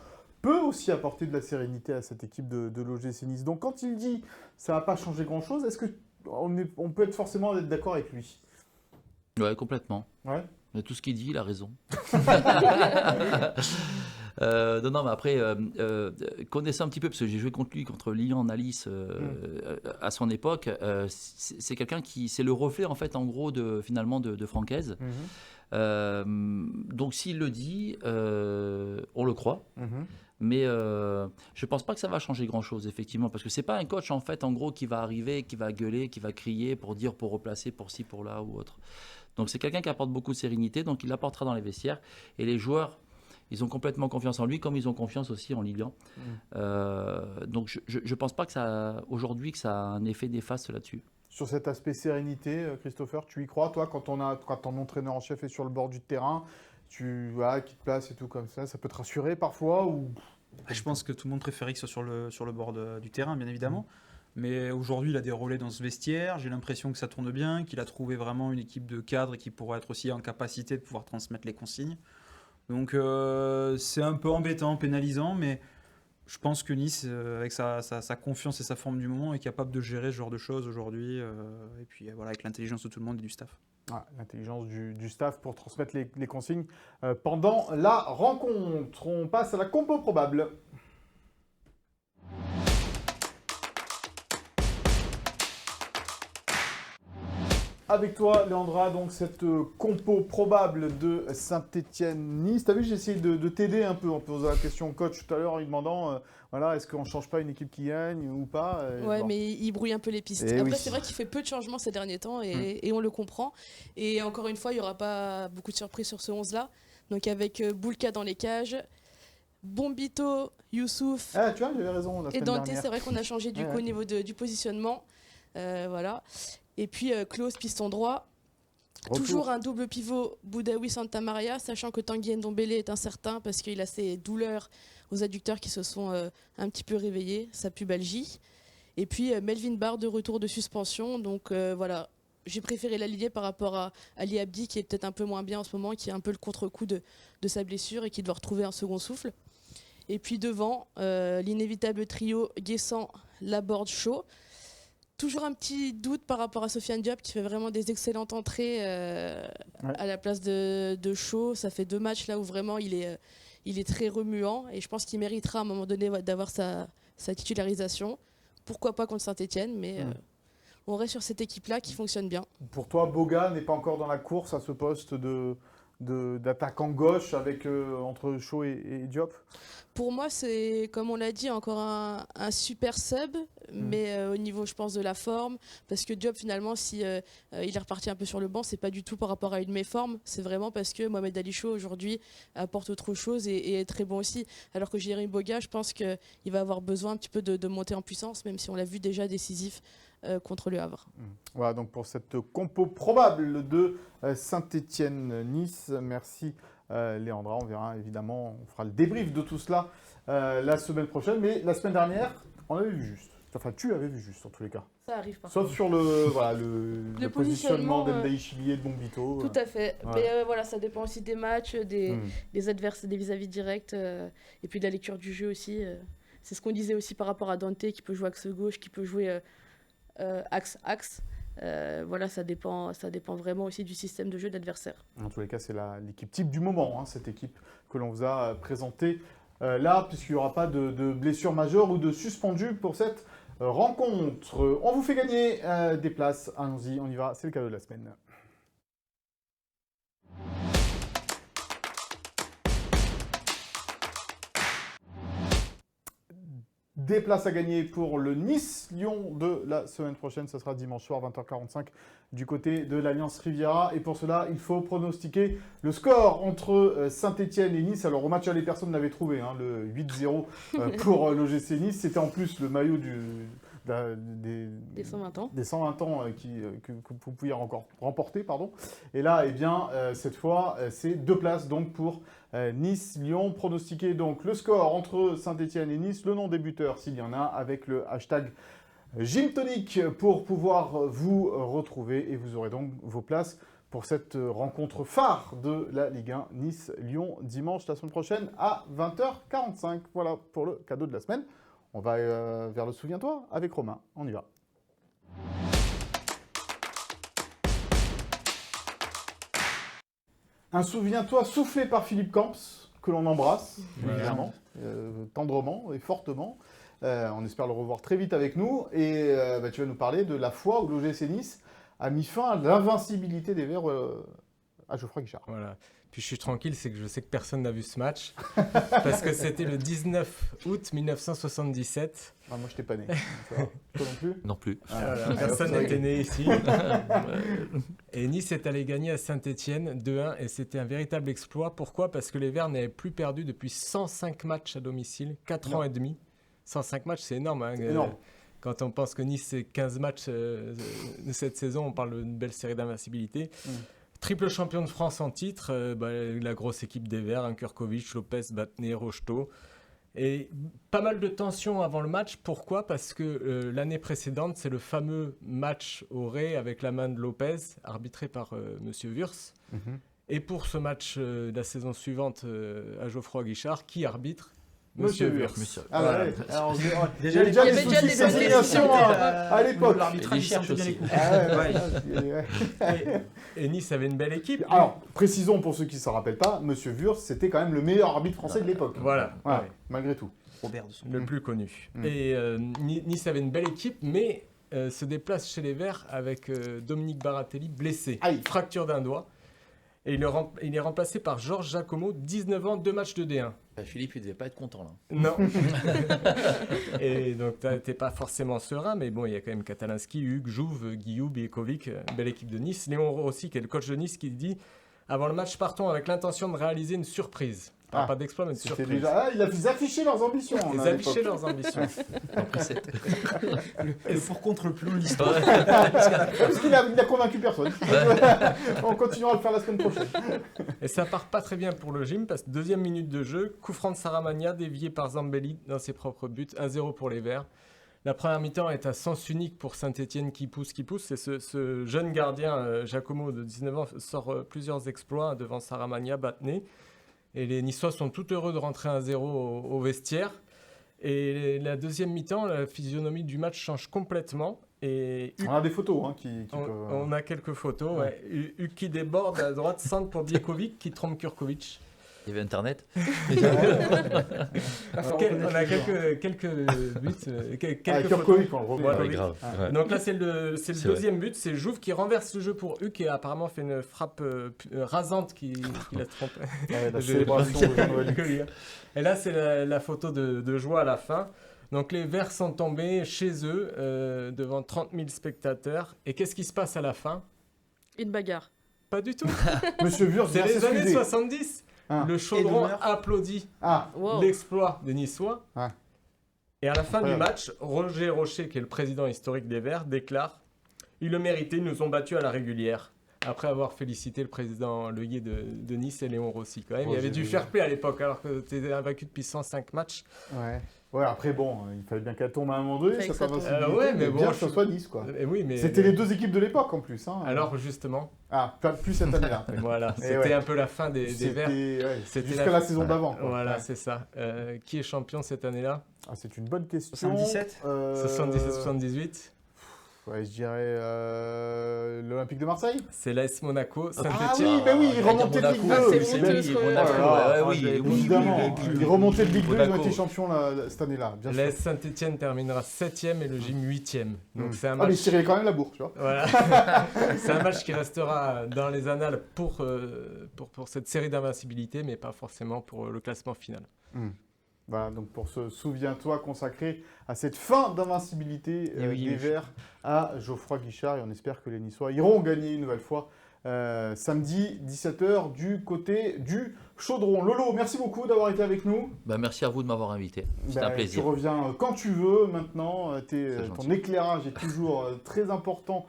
peut aussi apporter de la sérénité à cette équipe de l'OGC Nice. Donc quand il dit ça ne va pas changer grand-chose, est-ce qu'on peut être forcément d'accord avec lui? Ouais, complètement. Ouais. Mais tout ce qu'il dit, il a raison. Non, mais après, connaissant un petit peu, parce que j'ai joué contre lui, contre Lilian Alice à son époque, c'est quelqu'un qui, c'est le reflet en fait, en gros, finalement de Francaise. Donc s'il le dit, on le croit. Mais je pense pas que ça va changer grand-chose, effectivement, parce que c'est pas un coach en fait, en gros, qui va arriver, qui va gueuler, qui va crier pour dire, pour replacer, pour ci, pour là ou autre. Donc c'est quelqu'un qui apporte beaucoup de sérénité, donc il l'apportera dans les vestiaires. Et les joueurs, ils ont complètement confiance en lui, comme ils ont confiance aussi en Lilian. Donc je pense pas que aujourd'hui que ça a un effet néfaste là-dessus. Sur cet aspect sérénité, Christopher, tu y crois, toi, quand ton entraîneur en chef est sur le bord du terrain, qui te place et tout comme ça peut te rassurer parfois ou... Je pense que tout le monde préférait que ce soit sur le bord du terrain, bien évidemment. Mais aujourd'hui, il a des relais dans ce vestiaire. J'ai l'impression que ça tourne bien, qu'il a trouvé vraiment une équipe de cadres qui pourrait être aussi en capacité de pouvoir transmettre les consignes. Donc c'est un peu embêtant, pénalisant, mais je pense que Nice, avec sa confiance et sa forme du moment, est capable de gérer ce genre de choses aujourd'hui. Et puis voilà, avec l'intelligence de tout le monde et du staff. Ah, l'intelligence du staff pour transmettre les consignes pendant la rencontre. On passe à la compo probable. avec toi, Léandra, donc cette compo probable de Saint-Étienne-Nice. T'as vu, j'ai essayé de t'aider un peu en posant la question au coach tout à l'heure en lui demandant voilà, est-ce qu'on ne change pas une équipe qui gagne ou pas Ouais, bon. mais il brouille un peu les pistes. Eh Après, oui. c'est vrai qu'il fait peu de changements ces derniers temps et on le comprend. Et encore une fois, il n'y aura pas beaucoup de surprises sur ce 11-là. Donc avec Boulka dans les cages, Bombito, Youssouf Ah, tu vois, j'avais raison la et semaine Dante, dernière. c'est vrai qu'on a changé du coup au niveau du positionnement. Voilà. Et puis Klaus, piston droit. Retour. Toujours un double pivot Boudaoui-Santa Maria, sachant que Tanguy Ndombele est incertain parce qu'il a ses douleurs aux adducteurs qui se sont un petit peu réveillés, sa pubalgie. Et puis Melvin Barr de retour de suspension. Donc voilà, j'ai préféré l'aligner par rapport à Ali Abdi qui est peut-être un peu moins bien en ce moment, qui a un peu le contre-coup de sa blessure et qui doit retrouver un second souffle. Et puis devant, l'inévitable trio Guessant, Laborde, Shaw. Toujours un petit doute par rapport à Sofiane Diop qui fait vraiment des excellentes entrées à la place de Shaw. Ça fait 2 matchs là où vraiment il est très remuant et je pense qu'il méritera à un moment donné d'avoir sa titularisation. Pourquoi pas contre Saint-Étienne, mais on reste sur cette équipe-là qui fonctionne bien. Pour toi, Boga n'est pas encore dans la course à ce poste d'attaquant gauche avec entre Shaw et Diop? Pour moi, c'est, comme on l'a dit, encore un super sub, mais au niveau, je pense, de la forme, parce que Diop, finalement, si il est reparti un peu sur le banc, c'est pas du tout par rapport à une méforme, c'est vraiment parce que Mohamed Ali Shaw, aujourd'hui, apporte autre chose et est très bon aussi. Alors que Jérémy Boga, je pense qu'il va avoir besoin un petit peu de monter en puissance, même si on l'a vu déjà décisif contre le Havre. Voilà, donc pour cette compo probable de Saint-Étienne-Nice, merci Léandra, on verra évidemment, on fera le débrief de tout cela la semaine prochaine, mais la semaine dernière, on avait vu juste. Enfin, tu avais vu juste en tous les cas. Ça arrive pas. Sauf sur le positionnement d'Endai Chili et de Bombito. Tout à fait. Ouais. Mais voilà, ça dépend aussi des matchs, des adversaires, des vis-à-vis directs, et puis de la lecture du jeu aussi. C'est ce qu'on disait aussi par rapport à Dante, qui peut jouer axe gauche, qui peut jouer axe. Voilà, ça dépend vraiment aussi du système de jeu de l'adversaire. En tous les cas, c'est l'équipe type du moment, hein, cette équipe que l'on vous a présentée là, puisqu'il n'y aura pas de blessures majeures ou de suspendus pour cette rencontre. On vous fait gagner des places. Allons-y, on y va, c'est le cadeau de la semaine. Des places à gagner pour le Nice-Lyon de la semaine prochaine. Ce sera dimanche soir, 20h45, du côté de l'Alliance Riviera. Et pour cela, il faut pronostiquer le score entre Saint-Étienne et Nice. Alors, au match aller, personne n'avait trouvé le 8-0 pour l'OGC Nice. C'était en plus le maillot des 120 ans. Des 120 ans que vous pouviez encore remporter, pardon. Et là, cette fois, c'est 2 places donc pour Nice-Lyon. Pronostiquez donc le score entre Saint-Étienne et Nice, le nom des buteurs s'il y en a, avec le hashtag Gymtonic pour pouvoir vous retrouver. Et vous aurez donc vos places pour cette rencontre phare de la Ligue 1 Nice-Lyon dimanche la semaine prochaine à 20h45. Voilà pour le cadeau de la semaine. On va vers le Souviens-toi avec Romain. On y va. Un Souviens-toi soufflé par Philippe Camps, que l'on embrasse, évidemment, tendrement et fortement. On espère le revoir très vite avec nous. Et tu vas nous parler de la fois où l'OGC Nice a mis fin à l'invincibilité des Verts à Geoffroy Guichard. Voilà. Puis je suis tranquille, c'est que je sais que personne n'a vu ce match. Parce que c'était le 19 août 1977. Ah, moi, je t'ai pas né. Toi non plus? Non plus. Voilà, personne n'était né ici. Et Nice est allé gagner à Saint-Étienne 2-1 et c'était un véritable exploit. Pourquoi? Parce que les Verts n'avaient plus perdu depuis 105 matchs à domicile, 4 ans et demi. 105 matchs, c'est énorme. Hein. C'est énorme. Quand on pense que Nice, c'est 15 matchs de cette saison, on parle d'une belle série d'invincibilité. Triple champion de France en titre, la grosse équipe des Verts, Kurkovic, Lopez, Batné, Rocheteau. Et pas mal de tensions avant le match. Pourquoi? Parce que l'année précédente, c'est le fameux match au Ré avec la main de Lopez, arbitré par Monsieur Wurs. Et pour ce match de la saison suivante à Geoffroy Guichard, qui arbitre? Monsieur Wurs. Ah Voilà. ouais. Alors, Il y avait déjà des ségrégation à l'époque. L'arbitrage cherche bien les coups. Et Nice avait une belle équipe. Alors, précisons pour ceux qui ne s'en rappellent pas, Monsieur Wurs, c'était quand même le meilleur arbitre français de l'époque. Voilà. Ouais, malgré tout. Robert de son Le plus connu. Mm. Et Nice avait une belle équipe, mais se déplace chez les Verts avec Dominique Baratelli blessé, Aïe. fracture d'un doigt. Et il est remplacé par Georges Giacomo, 19 ans, 2 matchs de D1. Philippe, il devait pas être content là. Non. Et donc, t'es pas forcément serein, mais bon, il y a quand même Katalinski, Hugues, Jouve, Guillou, Biekovic, belle équipe de Nice. Léon Rossi, qui est le coach de Nice, qui dit « Avant le match, partons avec l'intention de réaliser une surprise. » Pas d'exploit, mais une C'était surprise. déjà... ils affichaient leurs ambitions. Ils à affichaient l'époque. leurs ambitions. Le pour contre le plus long de l'histoire. Parce qu'il a convaincu personne. On continuera à le faire la semaine prochaine. Et ça part pas très bien pour le gym, parce que deuxième minute de jeu, coup franc de Saramagna, dévié par Zambelli dans ses propres buts, 1-0 pour les Verts. La première mi-temps est à sens unique pour Saint-Etienne qui pousse. C'est ce jeune gardien, Giacomo, de 19 ans, sort plusieurs exploits devant Saramagna, Battenet. Et les Niçois sont tout heureux de rentrer 1-0 au vestiaire. Et la deuxième mi-temps, la physionomie du match change complètement. Et On a des photos qui on a quelques photos. Ouais. Hugues qui déborde à droite, centre pour Biekovic qui trompe Kurkovic. Il y avait Internet. On a quelques buts. Quelques Kurkovic, on le revoit. Voilà. Ouais, grave. Ouais. Donc là, c'est le C'est deuxième but. C'est Jouve qui renverse le jeu pour Hugues qui a apparemment fait une frappe rasante qui l'a trompé. La célébration de Jean-Noël. Et là, c'est la photo de joie à la fin. Donc les Verts sont tombés chez eux devant 30 000 spectateurs. Et qu'est-ce qui se passe à la fin? Une bagarre. Pas du tout. Monsieur Wurz C'est vient les années s'excuser. 70. Ah. Le chaudron d'honneur. applaudit Wow. l'exploit des Niçois. Ouais. Et à la fin du Incroyable. match, Roger Rocher, qui est le président historique des Verts, déclare « Ils le méritaient, ils nous ont battus à la régulière ». Après avoir félicité le président Leuillet de Nice et Léon Rossi. Quand même, il y avait du fair play à l'époque, alors que tu étais invaincu depuis 105 matchs. Ouais, après, bon, il fallait bien qu'elle tombe à un moment donné, Fallait que cette ça tombe. invincibilité, Ouais, mais bon, bien que je- ça soit Nice, quoi. Et oui, mais C'était les deux équipes de l'époque, en plus. Alors justement, Plus cette année-là. voilà, Et c'était ouais. un peu la fin des Verts. C'était C'était jusqu'à la saison d'avant. quoi. Voilà, Ouais. c'est ça. Qui est champion cette année-là? C'est une bonne question. 77 77-78. Ouais, je dirais l'Olympique de Marseille. C'est l'AS Monaco, Ah Saint-Etienne. oui, bah oui, il remontait de Ligue 2. Ah, c'est oui, bon, bah tous, oui. Monaco, Voilà. Évidemment, il remontait de Ligue 2, ils ont Monaco. été champions cette année-là, bien sûr. L'AS Saint-Etienne terminera 7ème et le gym 8ème. Donc c'est un Ah, mais match. je tirais quand même la bourre, tu vois. Voilà. C'est un match qui restera dans les annales pour cette série d'invincibilité, mais pas forcément pour le classement final. Voilà, donc pour ce Souviens-toi consacré à cette fin d'invincibilité Et oui, des oui. Verts à Geoffroy Guichard. Et on espère que les Niçois iront gagner une nouvelle fois samedi 17h du côté du Chaudron. Lolo, merci beaucoup d'avoir été avec nous. Merci à vous de m'avoir invité. C'était un Tu plaisir. reviens quand tu veux maintenant. C'est Ton gentil. éclairage est toujours très important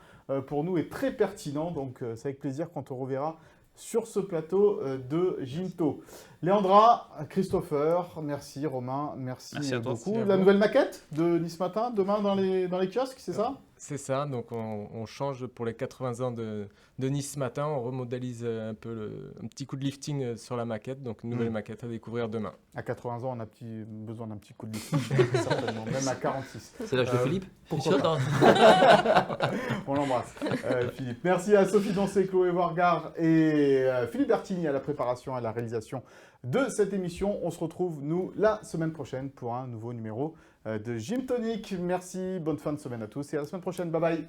pour nous et très pertinent. Donc c'est avec plaisir qu'on te reverra sur ce plateau de Ginto. Léandra, Christopher, merci Romain, merci Merci à toi. beaucoup. Merci à La vous. nouvelle maquette de Nice Matin, demain dans les kiosques, c'est ça? C'est ça, donc on change pour les 80 ans de Nice Matin, on remodélise un peu un petit coup de lifting sur la maquette, donc une nouvelle maquette à découvrir demain. À 80 ans, on a besoin d'un petit coup de lifting, certainement, même à 46. C'est l'âge de Philippe? pourquoi Tu sais, On l'embrasse, Philippe. Merci à Sophie Dancé, Chloé Wargard et Philippe Bertini à la préparation et à la réalisation de cette émission. On se retrouve, nous, la semaine prochaine pour un nouveau numéro de Gym Tonic. Merci, bonne fin de semaine à tous et à la semaine prochaine. Bye bye.